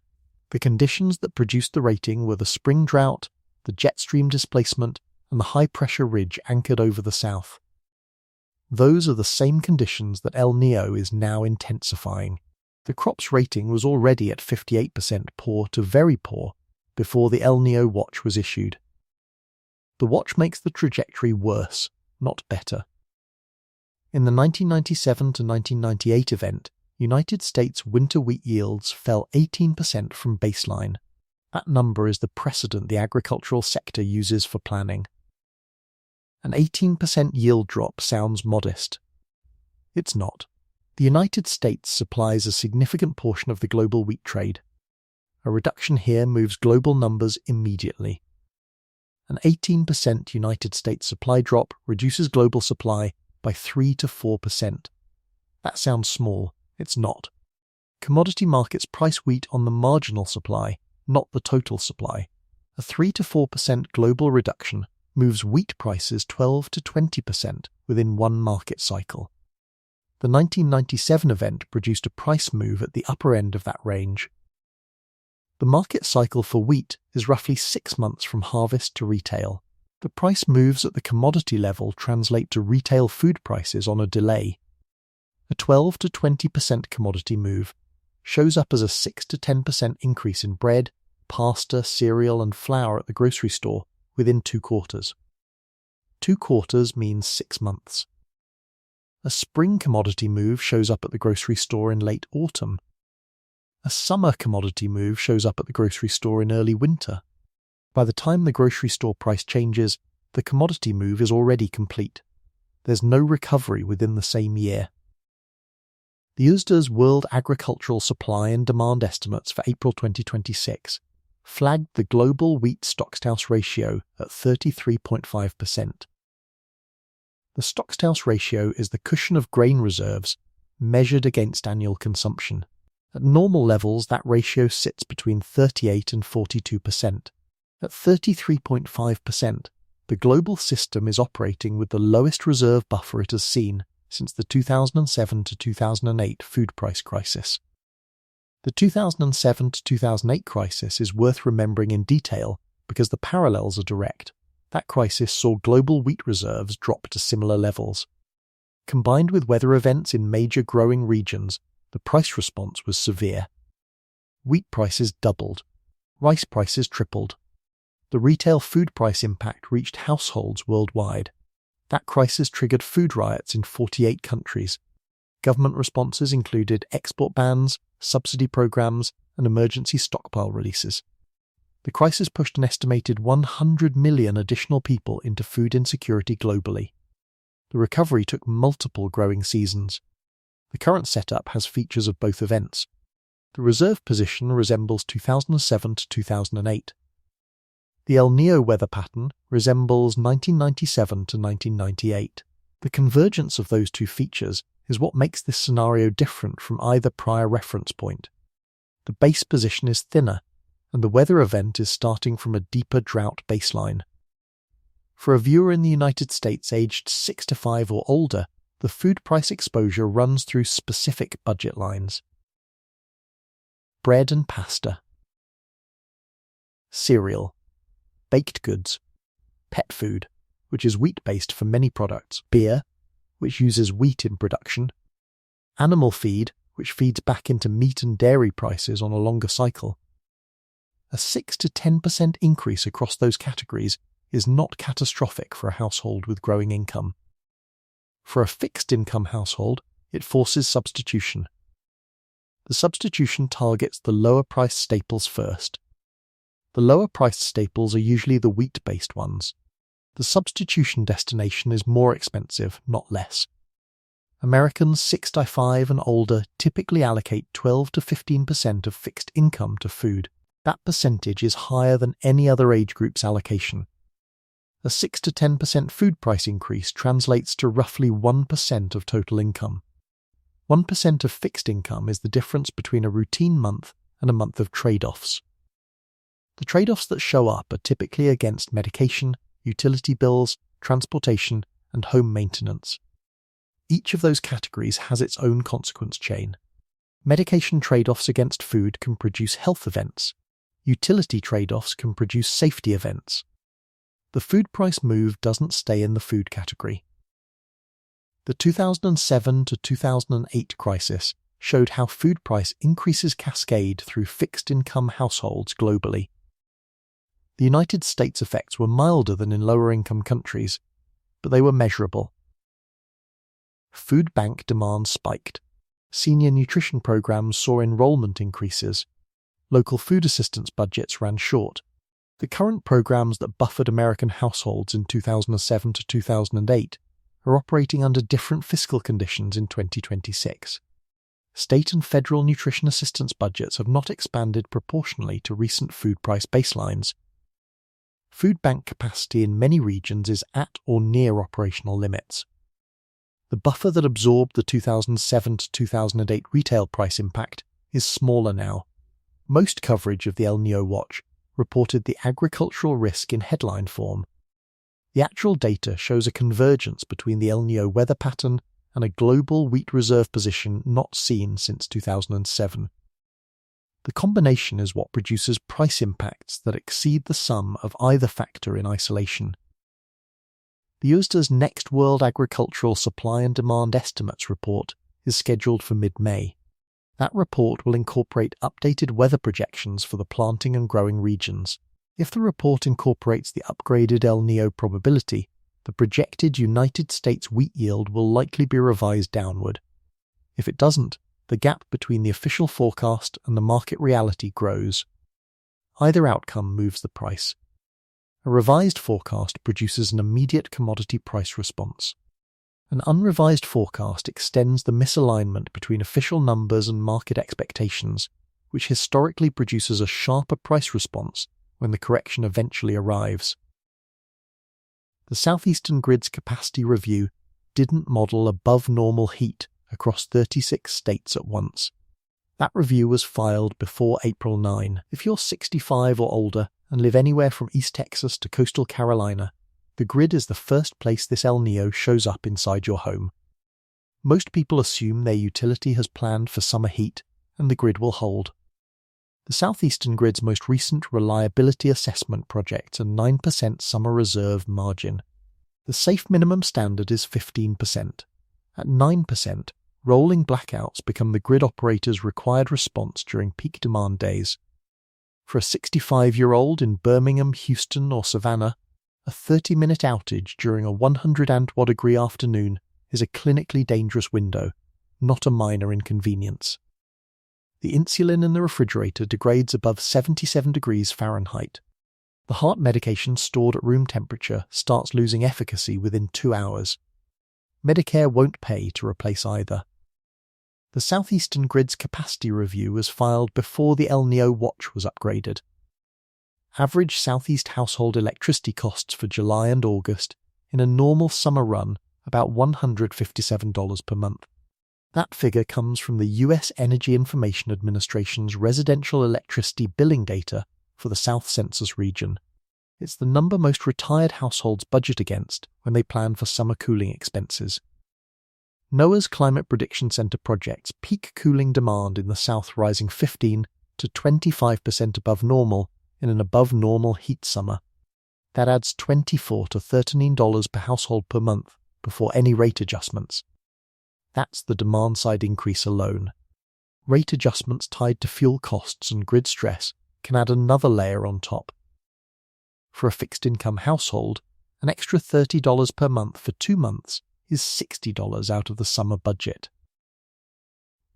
The conditions that produced the rating were the spring drought, the jet stream displacement, and the high-pressure ridge anchored over the south. Those are the same conditions that El Nino is now intensifying. The crop's rating was already at 58% poor to very poor before the El Nino Watch was issued. The watch makes the trajectory worse, not better. In the 1997 to 1998 event, United States winter wheat yields fell 18% from baseline. That number is the precedent the agricultural sector uses for planning. An 18% yield drop sounds modest. It's not. The United States supplies a significant portion of the global wheat trade. A reduction here moves global numbers immediately. An 18% United States supply drop reduces global supply by 3 to 4%. That sounds small. It's not. Commodity markets price wheat on the marginal supply, not the total supply. A 3 to 4% global reduction moves wheat prices 12 to 20% within one market cycle. The 1997 event produced a price move at the upper end of that range. The market cycle for wheat is roughly 6 months from harvest to retail. The price moves at the commodity level translate to retail food prices on a delay. A 12 to 20% commodity move shows up as a 6 to 10% increase in bread, pasta, cereal and flour at the grocery store within 2 quarters. 2 quarters means 6 months. A spring commodity move shows up at the grocery store in late autumn. A summer commodity move shows up at the grocery store in early winter. By the time the grocery store price changes, the commodity move is already complete. There's no recovery within the same year. The USDA's World Agricultural Supply and Demand estimates for April 2026 flagged the global wheat stockhouse ratio at 33.5%. The stockhouse ratio is the cushion of grain reserves measured against annual consumption. At normal levels, that ratio sits between 38 and 42%. At 33.5%, the global system is operating with the lowest reserve buffer it has seen since the 2007 to 2008 food price crisis. The 2007 to 2008 crisis is worth remembering in detail because the parallels are direct. That crisis saw global wheat reserves drop to similar levels. Combined with weather events in major growing regions, the price response was severe. Wheat prices doubled. Rice prices tripled. The retail food price impact reached households worldwide. That crisis triggered food riots in 48 countries. Government responses included export bans, subsidy programs, and emergency stockpile releases. The crisis pushed an estimated 100 million additional people into food insecurity globally. The recovery took multiple growing seasons. The current setup has features of both events. The reserve position resembles 2007 to 2008. The El Niño weather pattern resembles 1997 to 1998. The convergence of those two features is what makes this scenario different from either prior reference point. The base position is thinner, and the weather event is starting from a deeper drought baseline. For a viewer in the United States aged 6 to 5 or older, the food price exposure runs through specific budget lines. Bread and pasta. Cereal. Baked goods. Pet food, which is wheat-based for many products. Beer, which uses wheat in production. Animal feed, which feeds back into meat and dairy prices on a longer cycle. A 6 to 10% increase across those categories is not catastrophic for a household with growing income. For a fixed-income household, it forces substitution. The substitution targets the lower-priced staples first. The lower-priced staples are usually the wheat-based ones. The substitution destination is more expensive, not less. Americans 65 and older typically allocate 12 to 15% of fixed income to food. That percentage is higher than any other age group's allocation. A 6 to 10% food price increase translates to roughly 1% of total income. 1% of fixed income is the difference between a routine month and a month of trade-offs. The trade-offs that show up are typically against medication, utility bills, transportation, and home maintenance. Each of those categories has its own consequence chain. Medication trade-offs against food can produce health events. Utility trade-offs can produce safety events. The food price move doesn't stay in the food category. The 2007 to 2008 crisis showed how food price increases cascade through fixed-income households globally. The United States effects were milder than in lower-income countries, but they were measurable. Food bank demand spiked. Senior nutrition programs saw enrollment increases. Local food assistance budgets ran short. The current programs that buffered American households in 2007 to 2008 are operating under different fiscal conditions in 2026. State and federal nutrition assistance budgets have not expanded proportionally to recent food price baselines. Food bank capacity in many regions is at or near operational limits. The buffer that absorbed the 2007 to 2008 retail price impact is smaller now. Most coverage of the El Niño Watch reported the agricultural risk in headline form. The actual data shows a convergence between the El Niño weather pattern and a global wheat reserve position not seen since 2007. The combination is what produces price impacts that exceed the sum of either factor in isolation. The USDA's next World Agricultural Supply and Demand Estimates report is scheduled for mid-May. That report will incorporate updated weather projections for the planting and growing regions. If the report incorporates the upgraded El Niño probability, the projected United States wheat yield will likely be revised downward. If it doesn't, the gap between the official forecast and the market reality grows. Either outcome moves the price. A revised forecast produces an immediate commodity price response. An unrevised forecast extends the misalignment between official numbers and market expectations, which historically produces a sharper price response when the correction eventually arrives. The Southeastern Grid's capacity review didn't model above normal heat across 36 states at once. That review was filed before April 9. If you're 65 or older and live anywhere from East Texas to coastal Carolina, the grid is the first place this El Niño shows up inside your home. Most people assume their utility has planned for summer heat and the grid will hold. The Southeastern Grid's most recent reliability assessment projects a 9% summer reserve margin. The safe minimum standard is 15%. At 9%, rolling blackouts become the grid operator's required response during peak demand days. For a 65-year-old in Birmingham, Houston, or Savannah, a 30-minute outage during a 100-degree afternoon is a clinically dangerous window, not a minor inconvenience. The insulin in the refrigerator degrades above 77 degrees Fahrenheit. The heart medication stored at room temperature starts losing efficacy within 2 hours. Medicare won't pay to replace either. The Southeastern Grid's capacity review was filed before the Niño Watch was upgraded. Average Southeast household electricity costs for July and August in a normal summer run about $157 per month. That figure comes from the U.S. Energy Information Administration's residential electricity billing data for the South Census region. It's the number most retired households budget against when they plan for summer cooling expenses. NOAA's Climate Prediction Center projects peak cooling demand in the South rising 15 to 25% above normal in an above-normal heat summer. That adds $24 to $13 per household per month before any rate adjustments. That's the demand-side increase alone. Rate adjustments tied to fuel costs and grid stress can add another layer on top. For a fixed-income household, an extra $30 per month for 2 months is $60 out of the summer budget.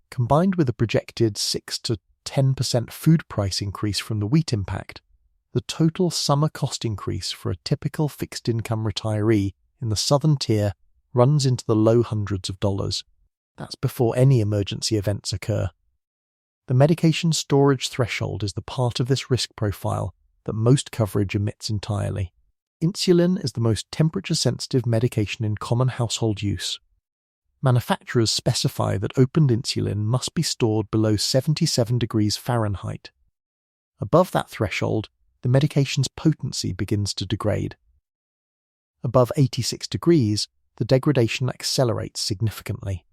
Combined with a projected 6 to 10% food price increase from the wheat impact, the total summer cost increase for a typical fixed-income retiree in the southern tier runs into the low hundreds of dollars. That's before any emergency events occur. The medication storage threshold is the part of this risk profile that most coverage omits entirely. Insulin is the most temperature-sensitive medication in common household use. Manufacturers specify that opened insulin must be stored below 77 degrees Fahrenheit. Above that threshold, the medication's potency begins to degrade. Above 86 degrees, the degradation accelerates significantly.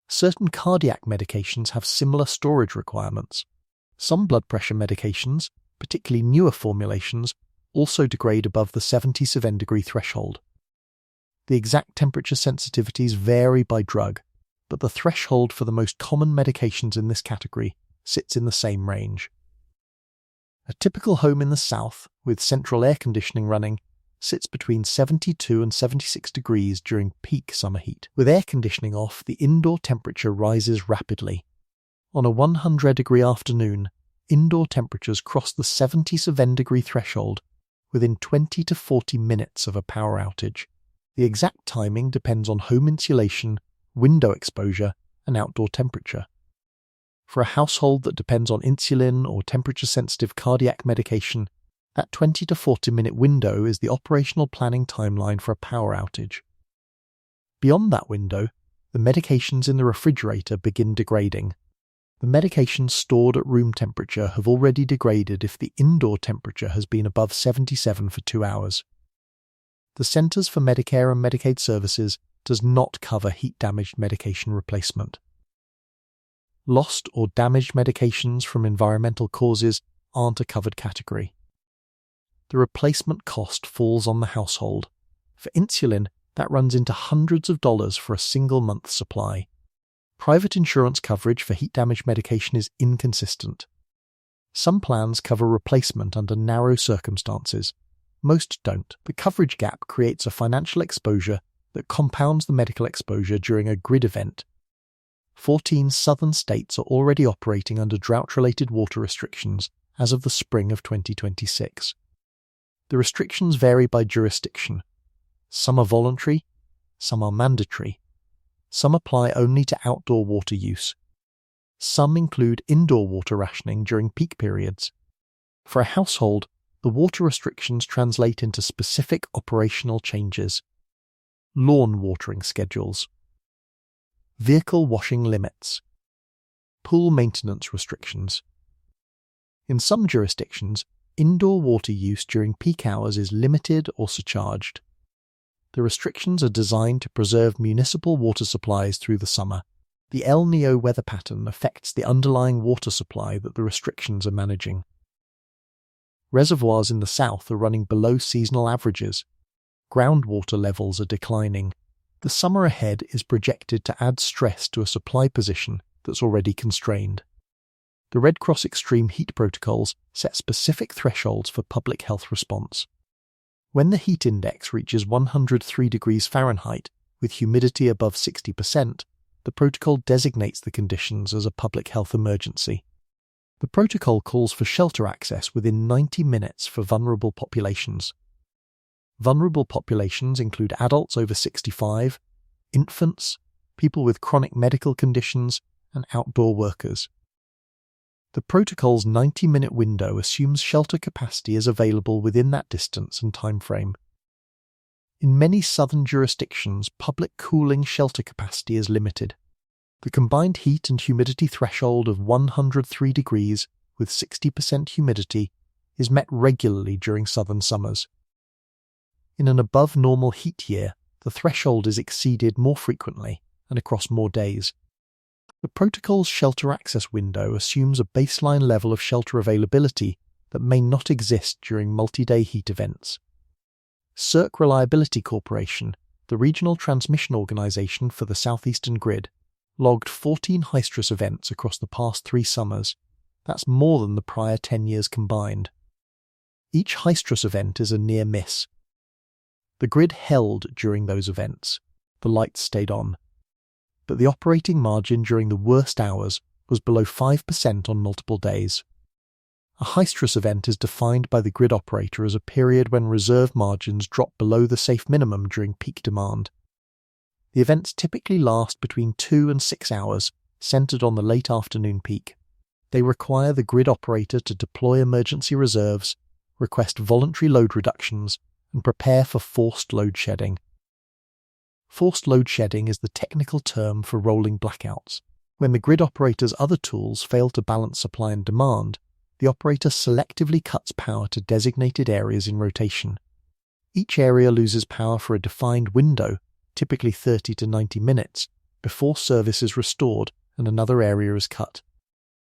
Certain cardiac medications have similar storage requirements. Some blood pressure medications, particularly newer formulations, also degrade above the 77 degree threshold. The exact temperature sensitivities vary by drug, but the threshold for the most common medications in this category sits in the same range. A typical home in the South, with central air conditioning running, sits between 72 and 76 degrees during peak summer heat. With air conditioning off, the indoor temperature rises rapidly. On a 100-degree afternoon, indoor temperatures cross the 77 degree threshold within 20 to 40 minutes of a power outage. The exact timing depends on home insulation, window exposure, and outdoor temperature. For a household that depends on insulin or temperature-sensitive cardiac medication, that 20 to 40 minute window is the operational planning timeline for a power outage. Beyond that window, the medications in the refrigerator begin degrading. The medications stored at room temperature have already degraded if the indoor temperature has been above 77 for 2 hours. The Centers for Medicare and Medicaid Services does not cover heat-damaged medication replacement. Lost or damaged medications from environmental causes aren't a covered category. The replacement cost falls on the household. For insulin, that runs into hundreds of dollars for a single month's supply. Private insurance coverage for heat-damaged medication is inconsistent. Some plans cover replacement under narrow circumstances. Most don't. The coverage gap creates a financial exposure that compounds the medical exposure during a grid event. 14 southern states are already operating under drought-related water restrictions as of the spring of 2026. The restrictions vary by jurisdiction. Some are voluntary, some are mandatory. Some apply only to outdoor water use. Some include indoor water rationing during peak periods. For a household, the water restrictions translate into specific operational changes. Lawn watering schedules, vehicle washing limits, pool maintenance restrictions. In some jurisdictions, indoor water use during peak hours is limited or surcharged. The restrictions are designed to preserve municipal water supplies through the summer. The El Niño weather pattern affects the underlying water supply that the restrictions are managing. Reservoirs in the south are running below seasonal averages. Groundwater levels are declining. The summer ahead is projected to add stress to a supply position that's already constrained. The Red Cross extreme heat protocols set specific thresholds for public health response. When the heat index reaches 103 degrees Fahrenheit, with humidity above 60%, the protocol designates the conditions as a public health emergency. The protocol calls for shelter access within 90 minutes for vulnerable populations. Vulnerable populations include adults over 65, infants, people with chronic medical conditions, and outdoor workers. The protocol's 90-minute window assumes shelter capacity is available within that distance and time frame. In many southern jurisdictions, public cooling shelter capacity is limited. The combined heat and humidity threshold of 103 degrees with 60% humidity is met regularly during southern summers. In an above-normal heat year, the threshold is exceeded more frequently and across more days. The protocol's shelter access window assumes a baseline level of shelter availability that may not exist during multi-day heat events. CERC Reliability Corporation, the regional transmission organization for the southeastern grid, logged 14 high-stress events across the past 3 summers. That's more than the prior 10 years combined. Each high-stress event is a near miss. The grid held during those events. The lights stayed on. But the operating margin during the worst hours was below 5% on multiple days. A high-stress event is defined by the grid operator as a period when reserve margins drop below the safe minimum during peak demand. The events typically last between 2 and 6 hours, centered on the late afternoon peak. They require the grid operator to deploy emergency reserves, request voluntary load reductions, and prepare for forced load shedding. Forced load shedding is the technical term for rolling blackouts. When the grid operator's other tools fail to balance supply and demand, the operator selectively cuts power to designated areas in rotation. Each area loses power for a defined window, typically 30 to 90 minutes, before service is restored and another area is cut.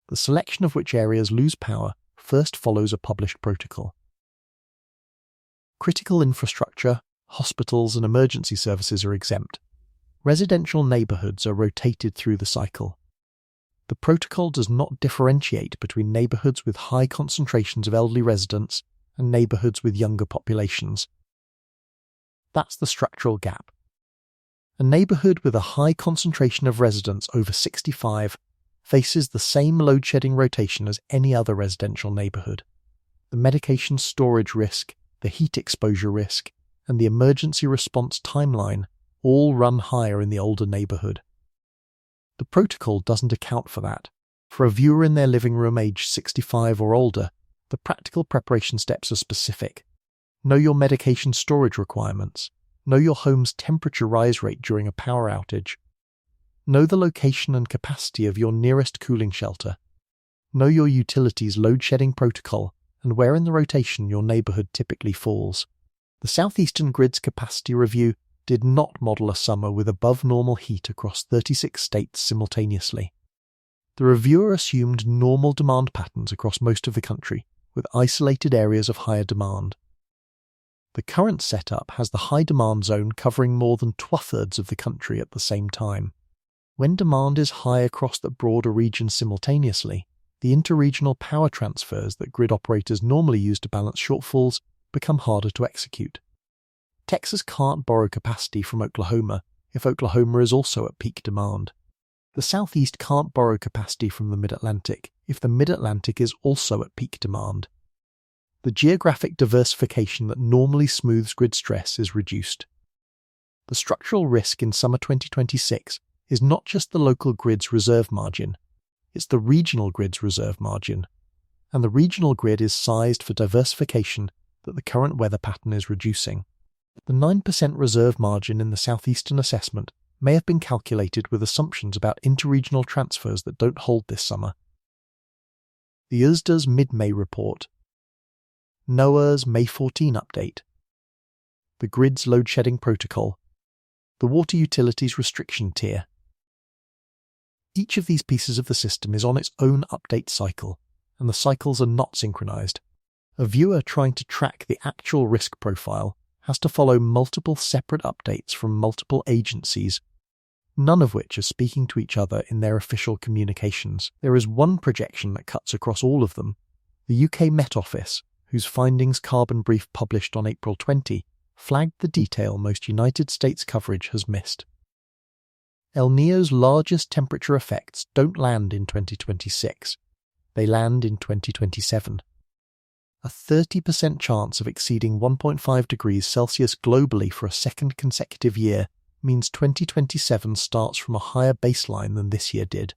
The selection of which areas lose power first follows a published protocol. Critical infrastructure, hospitals and emergency services are exempt. Residential neighbourhoods are rotated through the cycle. The protocol does not differentiate between neighbourhoods with high concentrations of elderly residents and neighbourhoods with younger populations. That's the structural gap. A neighbourhood with a high concentration of residents over 65 faces the same load-shedding rotation as any other residential neighbourhood. The medication storage risk, the heat exposure risk, and the emergency response timeline all run higher in the older neighbourhood. The protocol doesn't account for that. For a viewer in their living room aged 65 or older, the practical preparation steps are specific. Know your medication storage requirements. Know your home's temperature rise rate during a power outage. Know the location and capacity of your nearest cooling shelter. Know your utility's load-shedding protocol and where in the rotation your neighbourhood typically falls. The Southeastern Grid's capacity review did not model a summer with above-normal heat across 36 states simultaneously. The reviewer assumed normal demand patterns across most of the country, with isolated areas of higher demand. The current setup has the high demand zone covering more than 2/3 of the country at the same time. When demand is high across the broader region simultaneously, the interregional power transfers that grid operators normally use to balance shortfalls become harder to execute. Texas can't borrow capacity from Oklahoma if Oklahoma is also at peak demand. The Southeast can't borrow capacity from the Mid-Atlantic if the Mid-Atlantic is also at peak demand. The geographic diversification that normally smooths grid stress is reduced. The structural risk in summer 2026 is not just the local grid's reserve margin, It's the regional grid's reserve margin. And the regional grid is sized for diversification that the current weather pattern is reducing. The 9% reserve margin in the southeastern assessment may have been calculated with assumptions about interregional transfers that don't hold this summer. The USDA's mid-May report, NOAA's May 14 update, the grid's load-shedding protocol, the water utilities restriction tier. Each of these pieces of the system is on its own update cycle, and the cycles are not synchronized. A viewer trying to track the actual risk profile has to follow multiple separate updates from multiple agencies, none of which are speaking to each other in their official communications. There is one projection that cuts across all of them. The UK Met Office, whose findings Carbon Brief published on April 20, flagged the detail most United States coverage has missed. El Niño's largest temperature effects don't land in 2026. They land in 2027. A 30% chance of exceeding 1.5 degrees Celsius globally for a second consecutive year means 2027 starts from a higher baseline than this year did.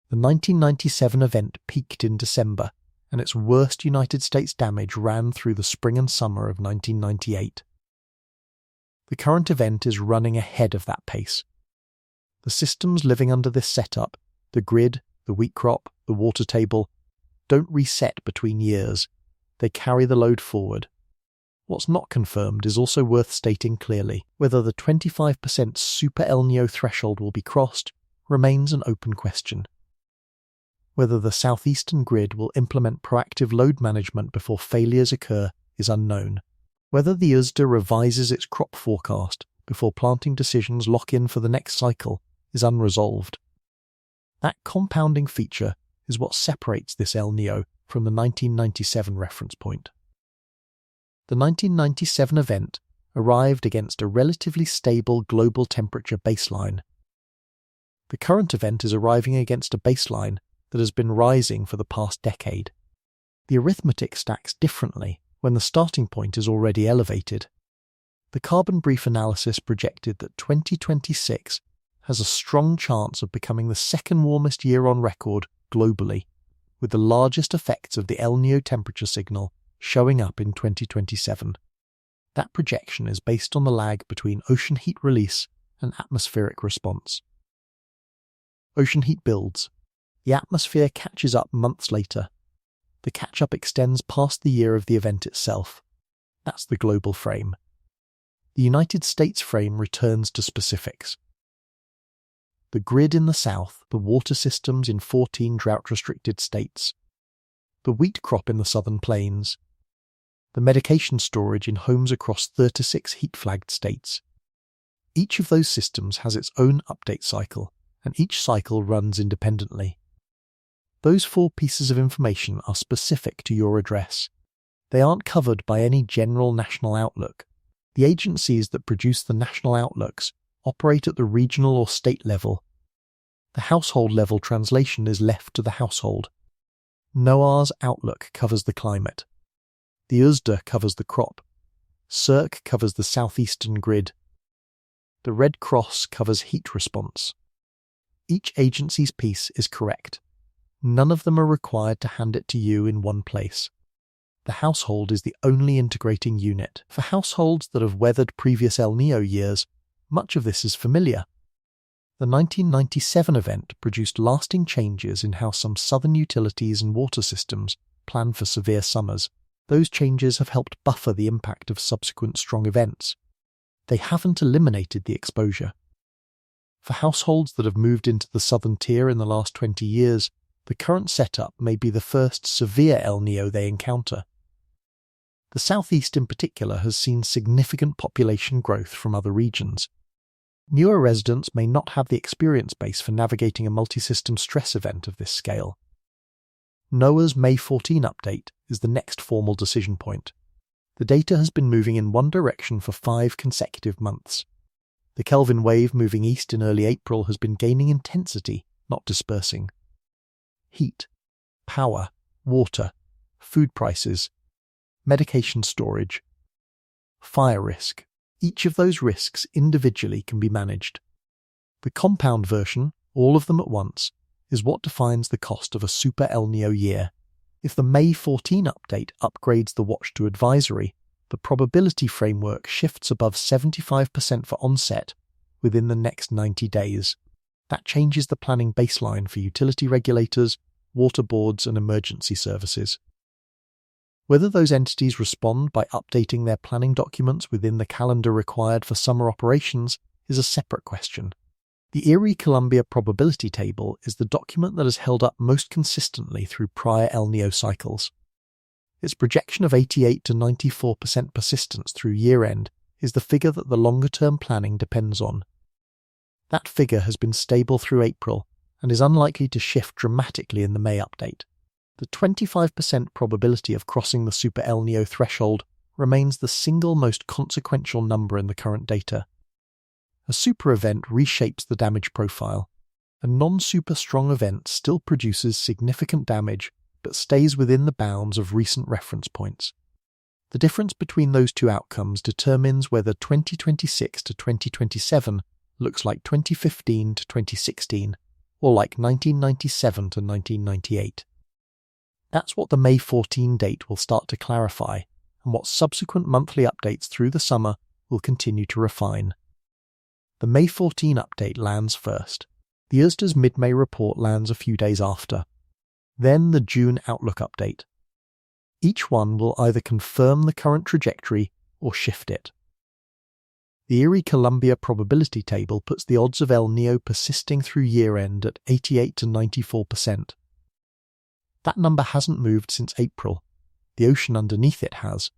The 1997 event peaked in December, and its worst United States damage ran through the spring and summer of 1998. The current event is running ahead of that pace. The systems living under this setup, the grid, the wheat crop, the water table, don't reset between years. They carry the load forward. What's not confirmed is also worth stating clearly. Whether the 25% super El Niño threshold will be crossed remains an open question. Whether the southeastern grid will implement proactive load management before failures occur is unknown. Whether the USDA revises its crop forecast before planting decisions lock in for the next cycle is unresolved. That compounding feature is what separates this El Niño from the 1997 reference point. The 1997 event arrived against a relatively stable global temperature baseline. The current event is arriving against a baseline that has been rising for the past decade. The arithmetic stacks differently when the starting point is already elevated. The Carbon Brief analysis projected that 2026 has a strong chance of becoming the second warmest year on record globally, with the largest effects of the El Niño temperature signal showing up in 2027. That projection is based on the lag between ocean heat release and atmospheric response. Ocean heat builds. The atmosphere catches up months later. The catch-up extends past the year of the event itself. That's the global frame. The United States frame returns to specifics. The grid in the south, the water systems in 14 drought-restricted states, the wheat crop in the southern plains, the medication storage in homes across 36 heat-flagged states. Each of those systems has its own update cycle, and each cycle runs independently. Those 4 pieces of information are specific to your address. They aren't covered by any general national outlook. The agencies that produce the national outlooks operate at the regional or state level. The household level translation is left to the household. NOAA's outlook covers the climate. The USDA covers the crop. CERC covers the southeastern grid. The Red Cross covers heat response. Each agency's piece is correct. None of them are required to hand it to you in one place. The household is the only integrating unit. For households that have weathered previous El Niño years, much of this is familiar. The 1997 event produced lasting changes in how some southern utilities and water systems plan for severe summers. Those changes have helped buffer the impact of subsequent strong events. They haven't eliminated the exposure. For households that have moved into the southern tier in the last 20 years, the current setup may be the first severe El Niño they encounter. The southeast in particular has seen significant population growth from other regions. Newer residents may not have the experience base for navigating a multi-system stress event of this scale. NOAA's May 14 update is the next formal decision point. The data has been moving in one direction for 5 consecutive months. The Kelvin wave moving east in early April has been gaining intensity, not dispersing. Heat, power, water, food prices, medication storage, fire risk. Each of those risks individually can be managed. The compound version, all of them at once, is what defines the cost of a super El Niño year. If the May 14 update upgrades the watch to advisory, the probability framework shifts above 75% for onset within the next 90 days. That changes the planning baseline for utility regulators, water boards, and emergency services. Whether those entities respond by updating their planning documents within the calendar required for summer operations is a separate question. The Erie-Columbia Probability Table is the document that has held up most consistently through prior El Niño cycles. Its projection of 88 to 94% persistence through year-end is the figure that the longer-term planning depends on. That figure has been stable through April and is unlikely to shift dramatically in the May update. The 25% probability of crossing the Super El Niño threshold remains the single most consequential number in the current data. A super event reshapes the damage profile. A non-super strong event still produces significant damage but stays within the bounds of recent reference points. The difference between those two outcomes determines whether 2026 to 2027 looks like 2015 to 2016 or like 1997 to 1998. That's what the May 14 date will start to clarify, and what subsequent monthly updates through the summer will continue to refine. The May 14 update lands first. The USDA's mid-May report lands a few days after. Then the June Outlook update. Each one will either confirm the current trajectory or shift it. The Erie-Columbia Probability Table puts the odds of El Niño persisting through year-end at 88 to 94%. That number hasn't moved since April. The ocean underneath it has.